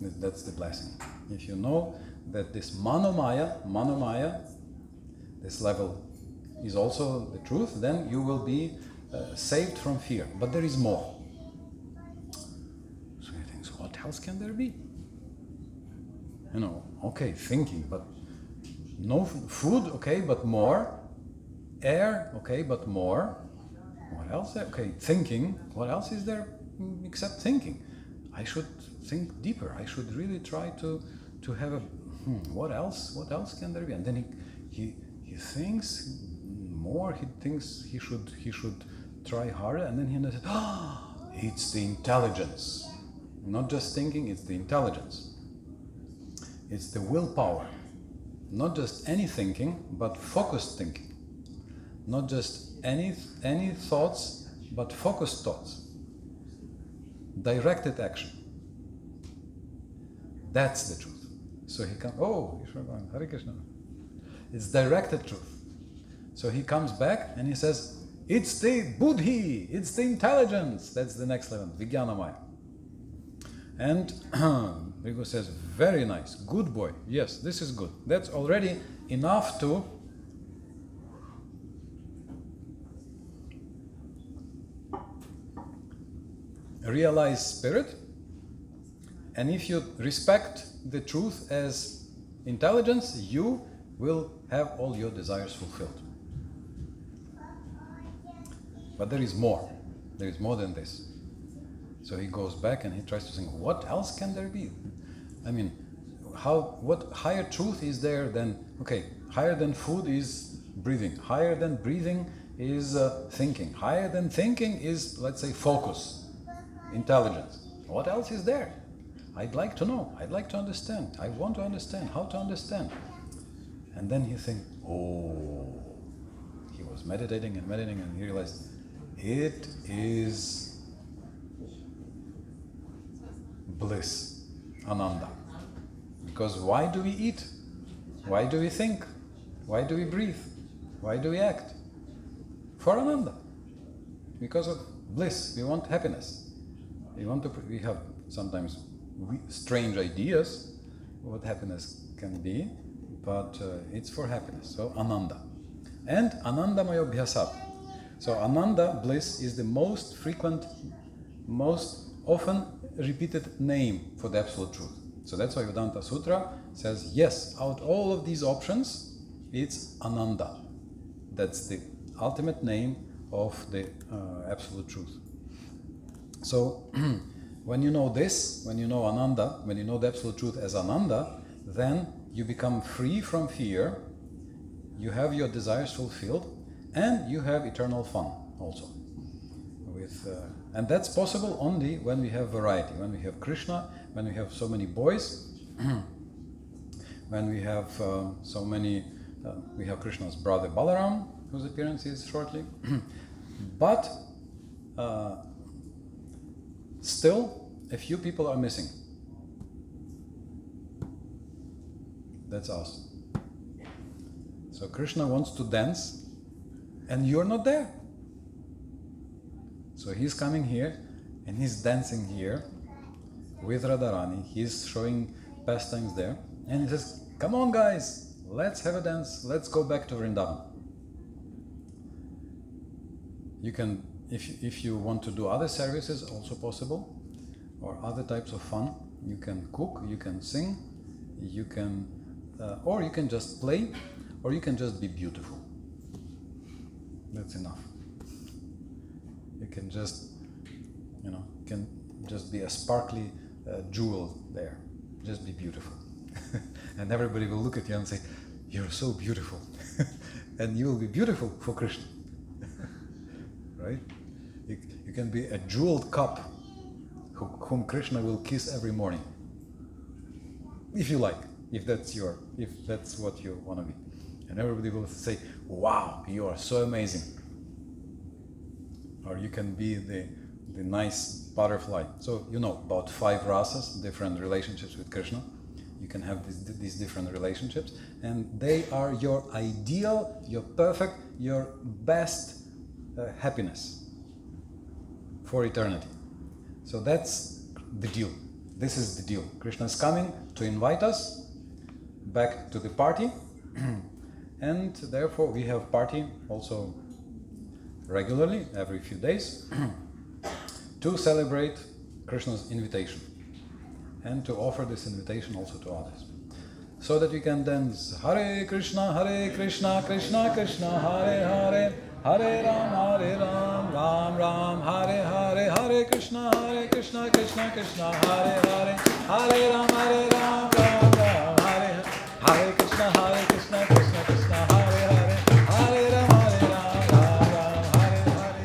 That's the blessing. If you know that this manomaya, this level is also the truth, then you will be saved from fear. But there is more. So he thinks, what else can there be? Okay, thinking, but no food, okay, but more. Air, okay, but more. What else? Okay, thinking. What else is there except thinking? I should think deeper. I should really try to have a what else? What else can there be? And then he thinks more. He thinks he should try harder. And then he says, it's the intelligence. Not just thinking. It's the intelligence. It's the willpower. Not just any thinking, but focused thinking. Not just any thoughts, but focused thoughts. Directed action. That's the truth. So he comes, Hare Krishna. It's directed truth. So he comes back and he says, it's the buddhi, it's the intelligence. That's the next level, Vijnanamaya. And Bhrigu says, very nice, good boy. Yes, this is good. That's already enough to realize spirit. And if you respect the truth as intelligence, you will have all your desires fulfilled. But there is more. There is more than this. So he goes back and he tries to think, what else can there be? I mean, what higher truth is there than, higher than food is breathing. Higher than breathing is thinking. Higher than thinking is, let's say, focus, intelligence. What else is there? I'd like to know. I'd like to understand. I want to understand. How to understand? And then he thinks, he was meditating and he realized, it is bliss, ananda. Because why do we eat? Why do we think? Why do we breathe? Why do we act? For ananda. Because of bliss. We want happiness. We have sometimes strange ideas what happiness can be, but it's for happiness. So ananda. And anandamaya bhyasat. So ananda, bliss, is the most frequent, most often repeated name for the absolute truth. So that's why Vedanta Sutra says, yes, out all of these options, it's Ananda. That's the ultimate name of the absolute truth. So when you know this, when you know Ananda, when you know the absolute truth as Ananda, then you become free from fear, you have your desires fulfilled, and you have eternal fun also. And that's possible only when we have variety, when we have Krishna, when we have so many boys, when we have we have Krishna's brother Balaram, whose appearance is shortly. But still, a few people are missing. That's us. So Krishna wants to dance, and you're not there. So he's coming here, and he's dancing here with Radharani. He's showing pastimes there, and he says, "Come on, guys, let's have a dance. Let's go back to Vrindavan." You can, if you want to do other services, also possible, or other types of fun. You can cook, you can sing, you can, or you can just play, or you can just be beautiful. That's enough. You can just, can just be a sparkly jewel there. Just be beautiful. And everybody will look at you and say, "You're so beautiful." And you will be beautiful for Krishna. Right? You can be a jeweled cup whom Krishna will kiss every morning. If you like, if that's what you want to be. And everybody will say, "Wow, you are so amazing." Or you can be the nice butterfly. So about 5 rasas, different relationships with Krishna. You can have these different relationships, and they are your ideal, your perfect, your best happiness for eternity. So that's the deal. This is the deal. Krishna is coming to invite us back to the party, and therefore we have party also regularly, every few days, to celebrate Krishna's invitation and to offer this invitation also to others. So that we can dance Hare Krishna, Krishna Krishna, Hare Hare, Hare Ram, Ram Ram, Hare Hare, Hare Krishna, Krishna Krishna, Hare Hare, Hare Ram, Ram Ram, Hare Hare Krishna, Krishna Krishna, Hare Hare, Hare Ram, Ram Ram, Hare Hare.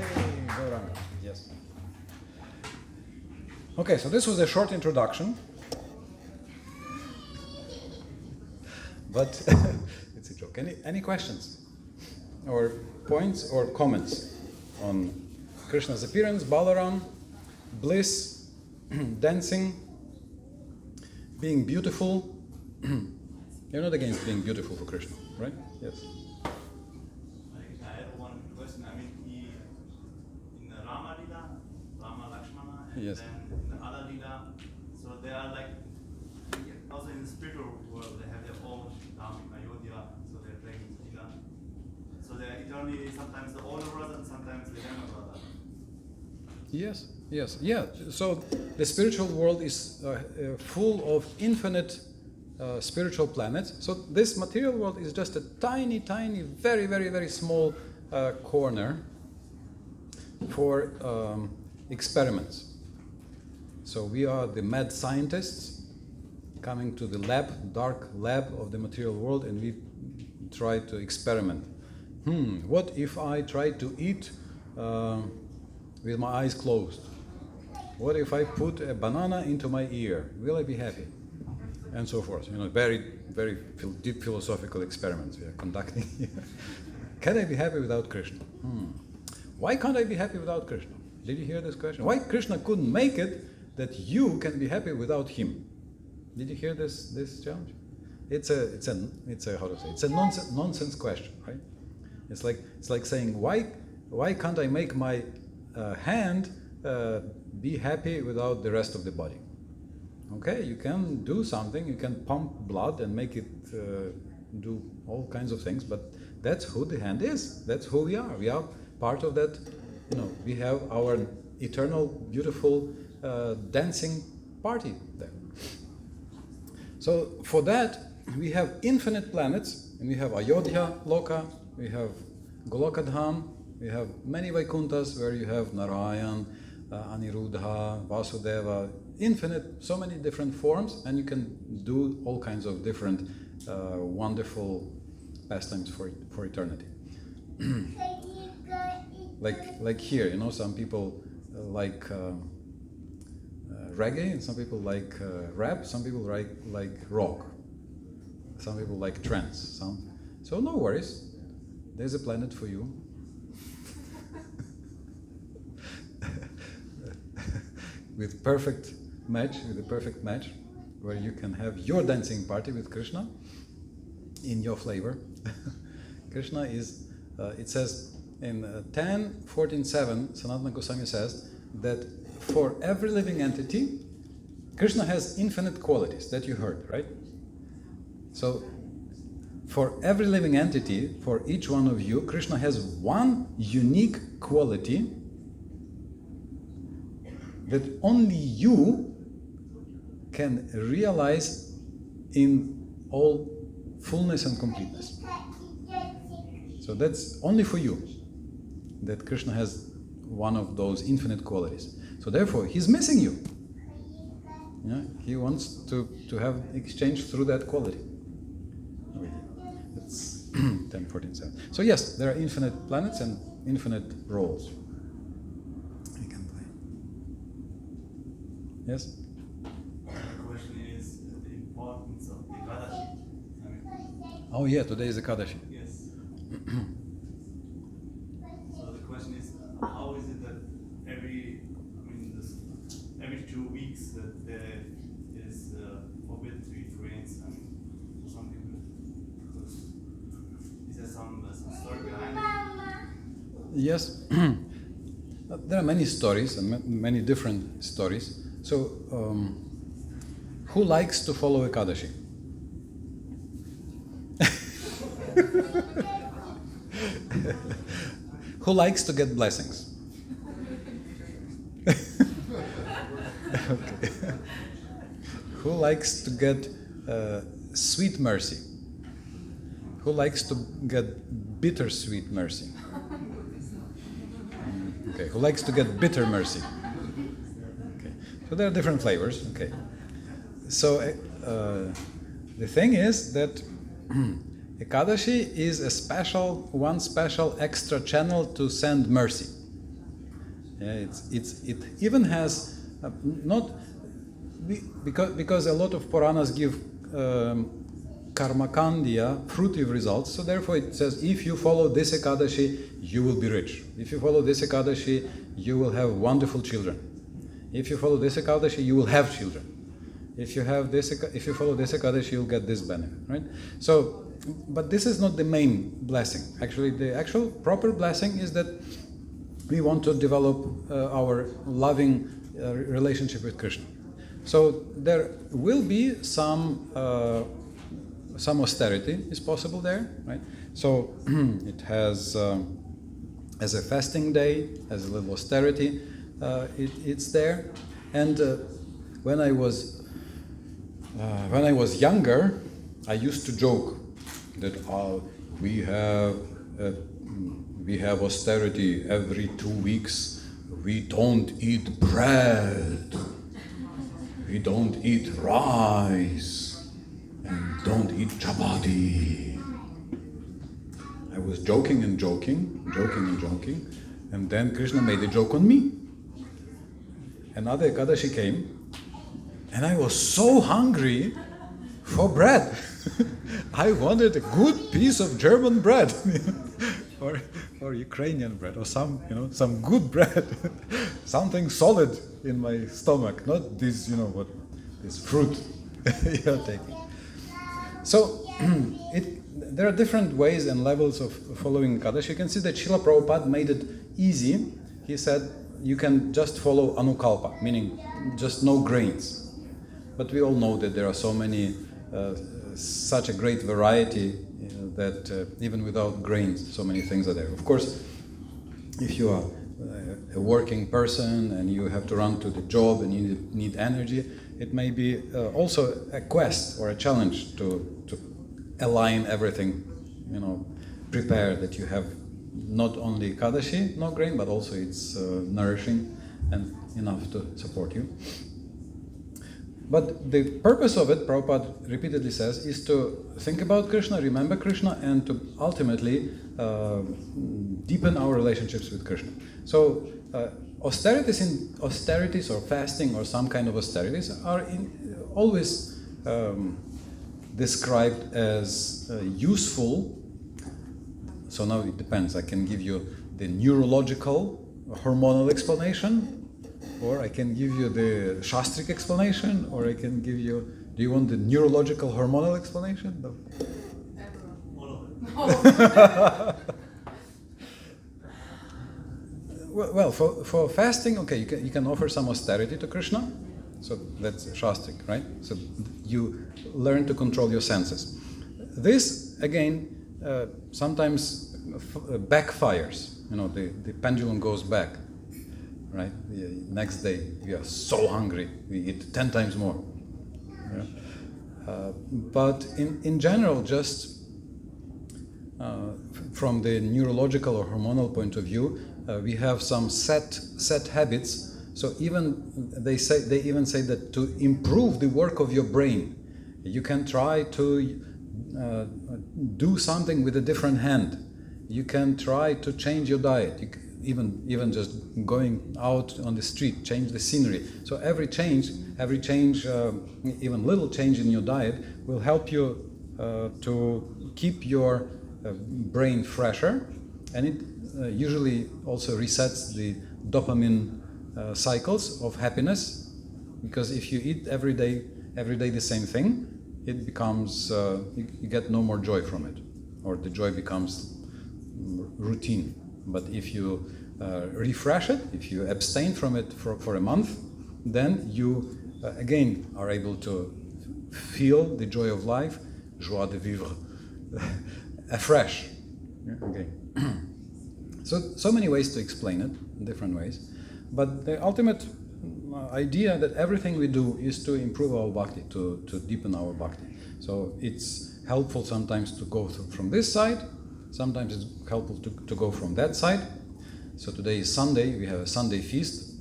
Gauranga. Yes. Okay, so this was a short introduction, but it's a joke. Any questions or points or comments on Krishna's appearance, Balaram, bliss, dancing, being beautiful? You're not against being beautiful for Krishna, right? Yes. I had one question. I mean, in the Rama Lila, Rama Lakshmana, and Yes. then in the other Lila, so they are like, also in the spiritual world, they have their own Ram in Ayodhya, so they're playing Lila. So they're eternally sometimes the older brother and sometimes the younger brother. Yes. Yeah. So the spiritual world is full of infinite spiritual planets. So this material world is just a tiny, very, very, very small corner for experiments. So we are the mad scientists coming to the dark lab of the material world, and we try to experiment. What if I try to eat with my eyes closed? What if I put a banana into my ear? Will I be happy? And so forth. Very, very deep philosophical experiments we are conducting here. Can I be happy without Krishna? Why can't I be happy without Krishna? Did you hear this question? Why Krishna couldn't make it that you can be happy without him? Did you hear this challenge? It's a how to say? It's a nonsense question, right? It's like saying, why can't I make my hand be happy without the rest of the body? Okay, you can do something, you can pump blood and make it do all kinds of things, but that's who the hand is. That's who we are. We are part of that. We have our eternal, beautiful dancing party there. So for that, we have infinite planets, and we have Ayodhya Loka, we have Golokadham, we have many Vaikunthas where you have Narayan, Aniruddha, Vasudeva, infinite, so many different forms, and you can do all kinds of different wonderful pastimes for eternity. like here, some people like reggae, and some people like rap, some people like rock, some people like trance. So no worries. there's a planet for you. With a perfect match, where you can have your dancing party with Krishna in your flavor. Krishna is, it says in 10.14.7, Sanatana Goswami says that for every living entity, Krishna has infinite qualities, that you heard, right? So, for every living entity, for each one of you, Krishna has one unique quality that only you can realize in all fullness and completeness. So that's only for you that Krishna has one of those infinite qualities. So therefore, he's missing you. Yeah? He wants to have exchange through that quality. That's 10.14.7. So yes, there are infinite planets and infinite roles. You can play. Yes? The question is the importance of Ekadashi. Oh yeah, today is Ekadashi. Yes. So the question is, how is it that every 2 weeks that there is forbidden to eat grains? For some people, because is there some story behind it? Yes. There are many stories and many different stories. So, who likes to follow Ekadashi? Who likes to get blessings? Okay. Who likes to get sweet mercy? Who likes to get bittersweet mercy? Okay. Who likes to get bitter mercy? Okay. So there are different flavors. Okay. So the thing is that Ekadashi is one special extra channel to send mercy. Yeah, it even has because a lot of Puranas give karmakandya, fruitive results. So therefore it says, if you follow this Ekadashi, you will be rich. If you follow this Ekadashi, you will have wonderful children. If you follow this Ekadashi, you will have children. If you follow this Ekadashi, you'll get this benefit, right? So, but this is not the main blessing. Actually, the actual proper blessing is that we want to develop our loving relationship with Krishna. So there will be some austerity is possible there, right? So it has as a fasting day, as a little austerity, it's there. And when I was younger, I used to joke that we have austerity every 2 weeks. We don't eat bread. We don't eat rice. And don't eat chapati. I was joking, and then Krishna made a joke on me. Another Ekadashi came, and I was so hungry for bread. I wanted a good piece of German bread, or Ukrainian bread, or some good bread, something solid in my stomach, not this, this fruit you're taking. So there are different ways and levels of following Ekadashi. You can see that Srila Prabhupada made it easy. He said you can just follow Anukalpa, meaning just no grains. But we all know that there are so many, such a great variety that even without grains, so many things are there. Of course, if you are a working person and you have to run to the job and you need energy, it may be also a quest or a challenge to align everything, prepare that you have not only Ekadashi, no grain, but also it's nourishing and enough to support you. But the purpose of it, Prabhupada repeatedly says, is to think about Krishna, remember Krishna, and to ultimately deepen our relationships with Krishna. So austerities or fasting or some kind of austerities are always described as useful So now it depends. I can give you the neurological, hormonal explanation, or I can give you the Shastric explanation, or I can give you. Do you want the neurological, hormonal explanation? No. All of it. Well, for fasting, okay, you can offer some austerity to Krishna, so that's Shastric, right? So you learn to control your senses. This, again, sometimes backfires. You know, the pendulum goes back, right? The next day, we are so hungry, we eat 10 times more. Yeah? But in general, just from the neurological or hormonal point of view, we have some set habits. So even they even say that to improve the work of your brain, you can try to do something with a different hand. You can try to change your diet. Even just going out on the street, change the scenery. So every change, even little change in your diet will help you to keep your brain fresher, and it usually also resets the dopamine cycles of happiness, because if you eat every day the same thing, it becomes you get no more joy from it, or the joy becomes routine. But if you refresh it, if you abstain from it for a month, then you again are able to feel the joy of life, joie de vivre, afresh. Okay. So many ways to explain it, in different ways. But the ultimate idea that everything we do is to improve our bhakti, to deepen our bhakti. So it's helpful sometimes to go from this side, sometimes it's helpful to go from that side. So today is Sunday, we have a Sunday feast.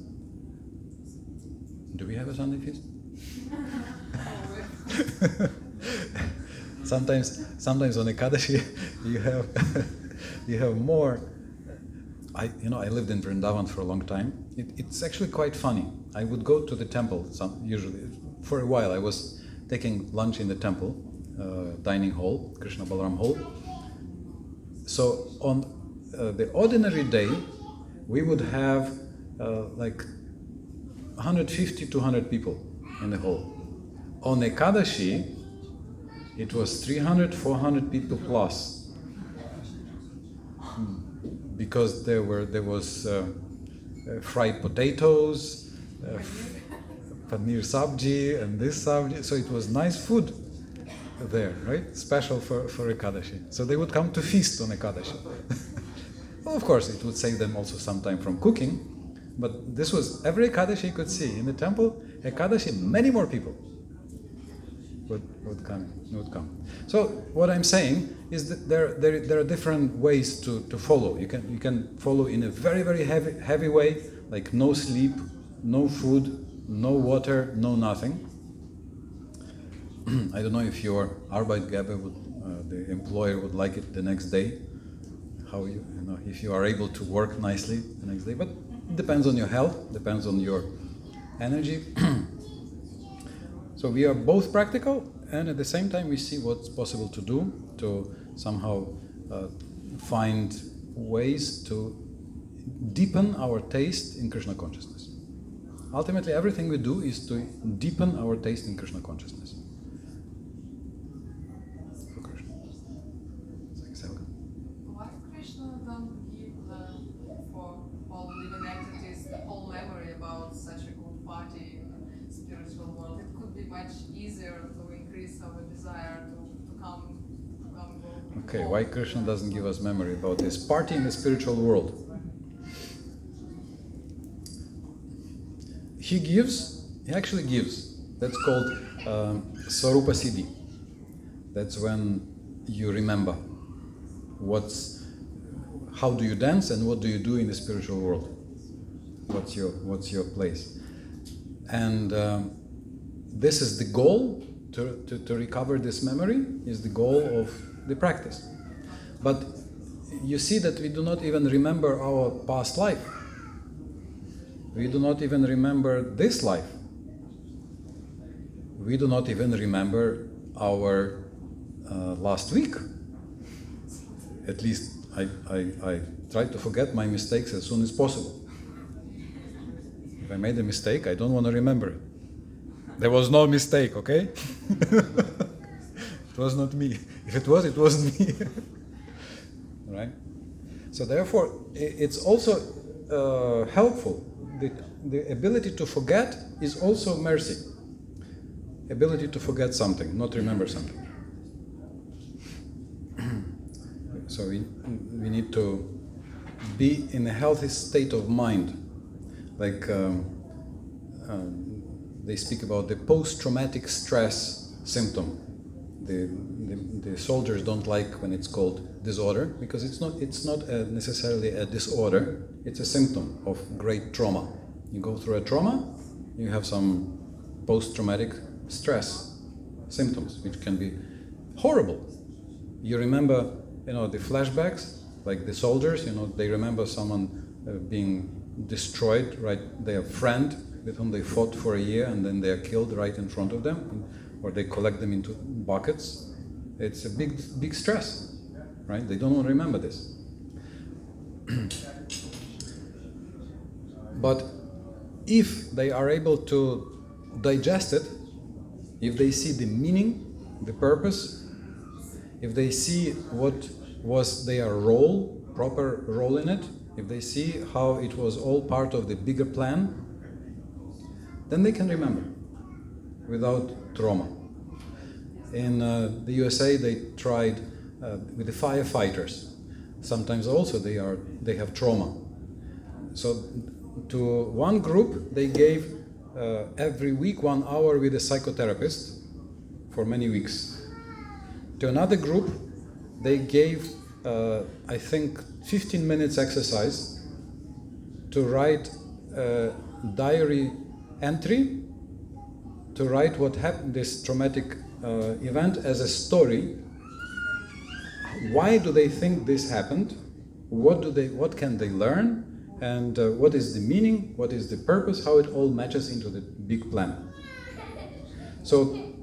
Do we have a Sunday feast? Sometimes on Ekadashi you have more. I lived in Vrindavan for a long time. It's actually quite funny. I would go to the temple usually. For a while I was taking lunch in the temple, dining hall, Krishna Balaram hall. So on the ordinary day, we would have like 150 to 200 people in the hall. On Ekadashi, it was 300, 400 people plus, because there was fried potatoes, paneer sabji, and this sabji. So it was nice food there, right? Special for Ekadashi. So they would come to feast on Ekadashi. Well, of course, it would save them also some time from cooking, but this was every Ekadashi you could see in the temple. Ekadashi, many more people would come. So what I'm saying is that there are different ways to follow. You can follow in a very, very heavy way, like no sleep, no food, no water, no nothing. I don't know if your Arbeitgeber the employer would like it the next day. How if you are able to work nicely the next day, but it depends on your health, depends on your energy. So we are both practical, and at the same time we see what's possible to do to somehow find ways to deepen our taste in Krishna consciousness. Ultimately, everything we do is to deepen our taste in Krishna consciousness. Why Krishna don't give for all living entities the whole memory about such a good party in the spiritual world? It could be much easier to increase our desire to come go. Okay, why Krishna doesn't give us memory about this party in the spiritual world? He actually gives. That's called Swarupa Siddhi. That's when you remember how do you dance and what do you do in the spiritual world. What's your place? And this is the goal, to recover this memory is the goal of the practice. But you see that we do not even remember our past life. We do not even remember this life. We do not even remember our last week. At least I try to forget my mistakes as soon as possible. If I made a mistake, I don't want to remember it. There was no mistake, okay? It was not me. If it was, it wasn't me. Right? So therefore, it's also helpful. The ability to forget is also mercy. Ability to forget something, not remember something. So we need to be in a healthy state of mind. Like they speak about the post-traumatic stress symptom. The soldiers don't like when it's called disorder, because it's not necessarily a disorder. It's a symptom of great trauma. You go through a trauma, you have some post-traumatic stress symptoms, which can be horrible. You remember, the flashbacks, like the soldiers, they remember someone being destroyed, right? Their friend with whom they fought for a year, and then they are killed right in front of them, or they collect them into buckets. It's a big stress, right? They don't want to remember this. But if they are able to digest it, if they see the meaning, the purpose, if they see what was their proper role in it, if they see how it was all part of the bigger plan, then they can remember without trauma. In the USA, they tried with the firefighters. Sometimes also they have trauma. So to one group, they gave every week 1 hour with a psychotherapist for many weeks. To another group, they gave, I think, 15 minutes exercise to write a diary entry, to write what happened, this traumatic event, as a story. Why do they think this happened? What can they learn? And what is the meaning? What is the purpose? How it all matches into the big plan. So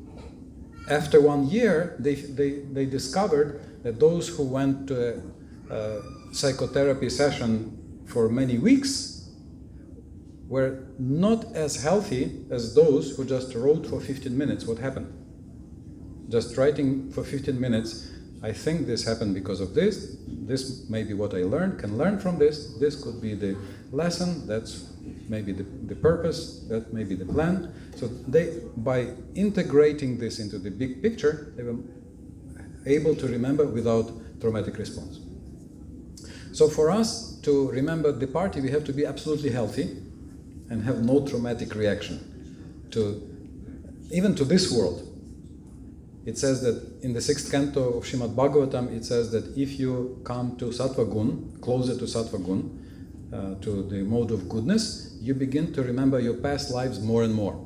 after 1 year, they discovered that those who went to a psychotherapy session for many weeks were not as healthy as those who just wrote for 15 minutes what happened. Just writing for 15 minutes, I think this happened because of this. This may be what I can learn from this. This could be the lesson. That's maybe the purpose. That may be the plan. So by integrating this into the big picture, they were able to remember without traumatic response. So for us to remember the party, we have to be absolutely healthy and have no traumatic reaction even to this world. It says that in the 6th canto of Srimad Bhagavatam, it says that if you come to Sattva Gun, closer to Sattva Gun, to the mode of goodness, you begin to remember your past lives more and more.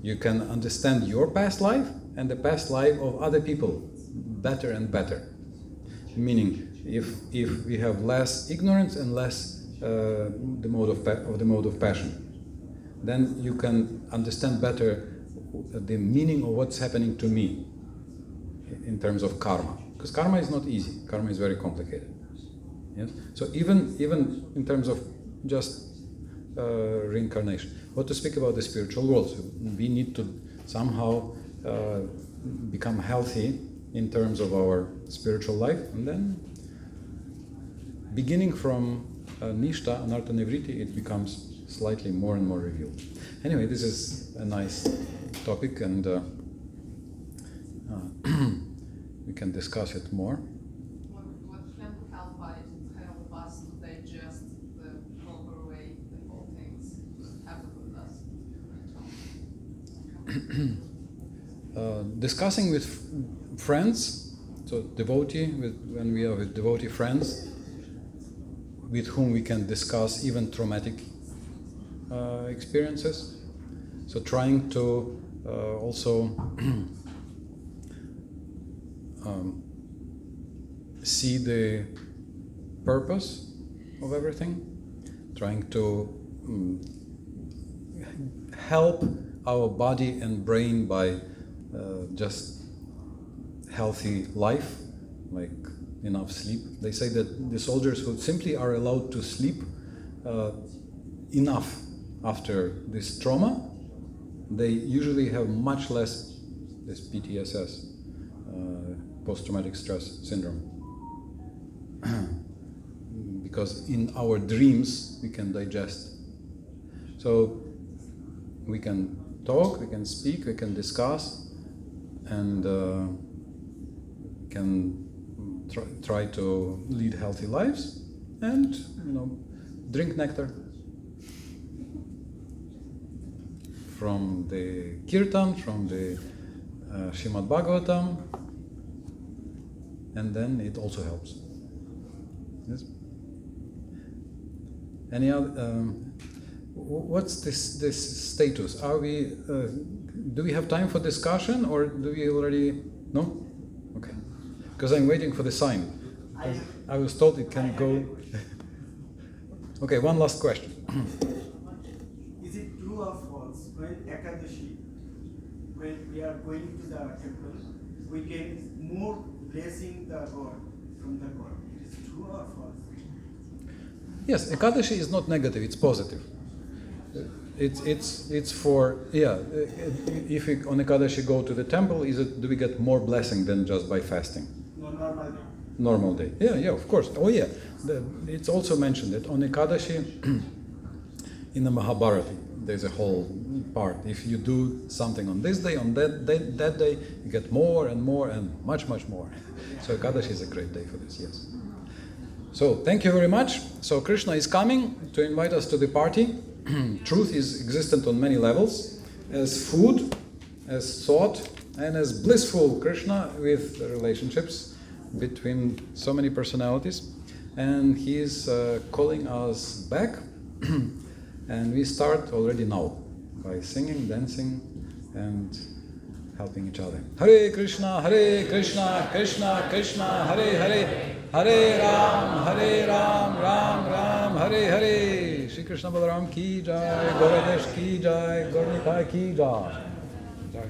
You can understand your past life and the past life of other people better and better. Meaning, if we have less ignorance and less the mode of passion, then you can understand better the meaning of what's happening to me in terms of karma. Because karma is not easy. Karma is very complicated. Yes. So even in terms of just reincarnation, what to speak about the spiritual world? So we need to somehow become healthy in terms of our spiritual life, and then beginning from Nishta, Anartha Nivriti, it becomes slightly more and more revealed. Anyway, this is a nice topic, and we can discuss it more. What can help us to digest the proper way the whole things happen with us? Discussing with friends, so devotee, when we are with devotee friends, with whom we can discuss even traumatic experiences. So trying to also see the purpose of everything, trying to help our body and brain by just healthy life, like enough sleep. They say that the soldiers who simply are allowed to sleep enough after this trauma, they usually have much less this PTSS, post-traumatic stress syndrome. Because in our dreams we can digest. So we can talk, we can speak, we can discuss, and can try to lead healthy lives, and drink nectar from the Kirtan, from the Srimad Bhagavatam, and then it also helps. Yes. Any other? What's this status? Are we? Do we have time for discussion, or do we already? No. Okay. Because I'm waiting for the sign. I was told it can go. Okay. One last question. Is it true or false when Ekadashi, when we are going to the temple, we get more blessing the God from the God? It is true or false? Yes, Ekadashi is not negative; it's positive. It's for if we on Ekadashi go to the temple, do we get more blessing than just by fasting? No, normal day. Normal day. Yeah, of course. Oh yeah. It's also mentioned that on Ekadashi in the Mahabharata there's a whole part. If you do something on this day, on that day, you get more and more and much more. So Ekadashi is a great day for this. Yes. So thank you very much. So Krishna is coming to invite us to the party. Truth is existent on many levels, as food, as thought, and as blissful Krishna with relationships between so many personalities. And he is calling us back, and we start already now by singing, dancing, and helping each other. Hare Krishna, Krishna Krishna, Hare Hare, Hare Ram, Ram Ram, Hare Hare. Shri Krishna Balaram ki jai, Gauradesh ki jai, Gaurnitai ki jai. Jai.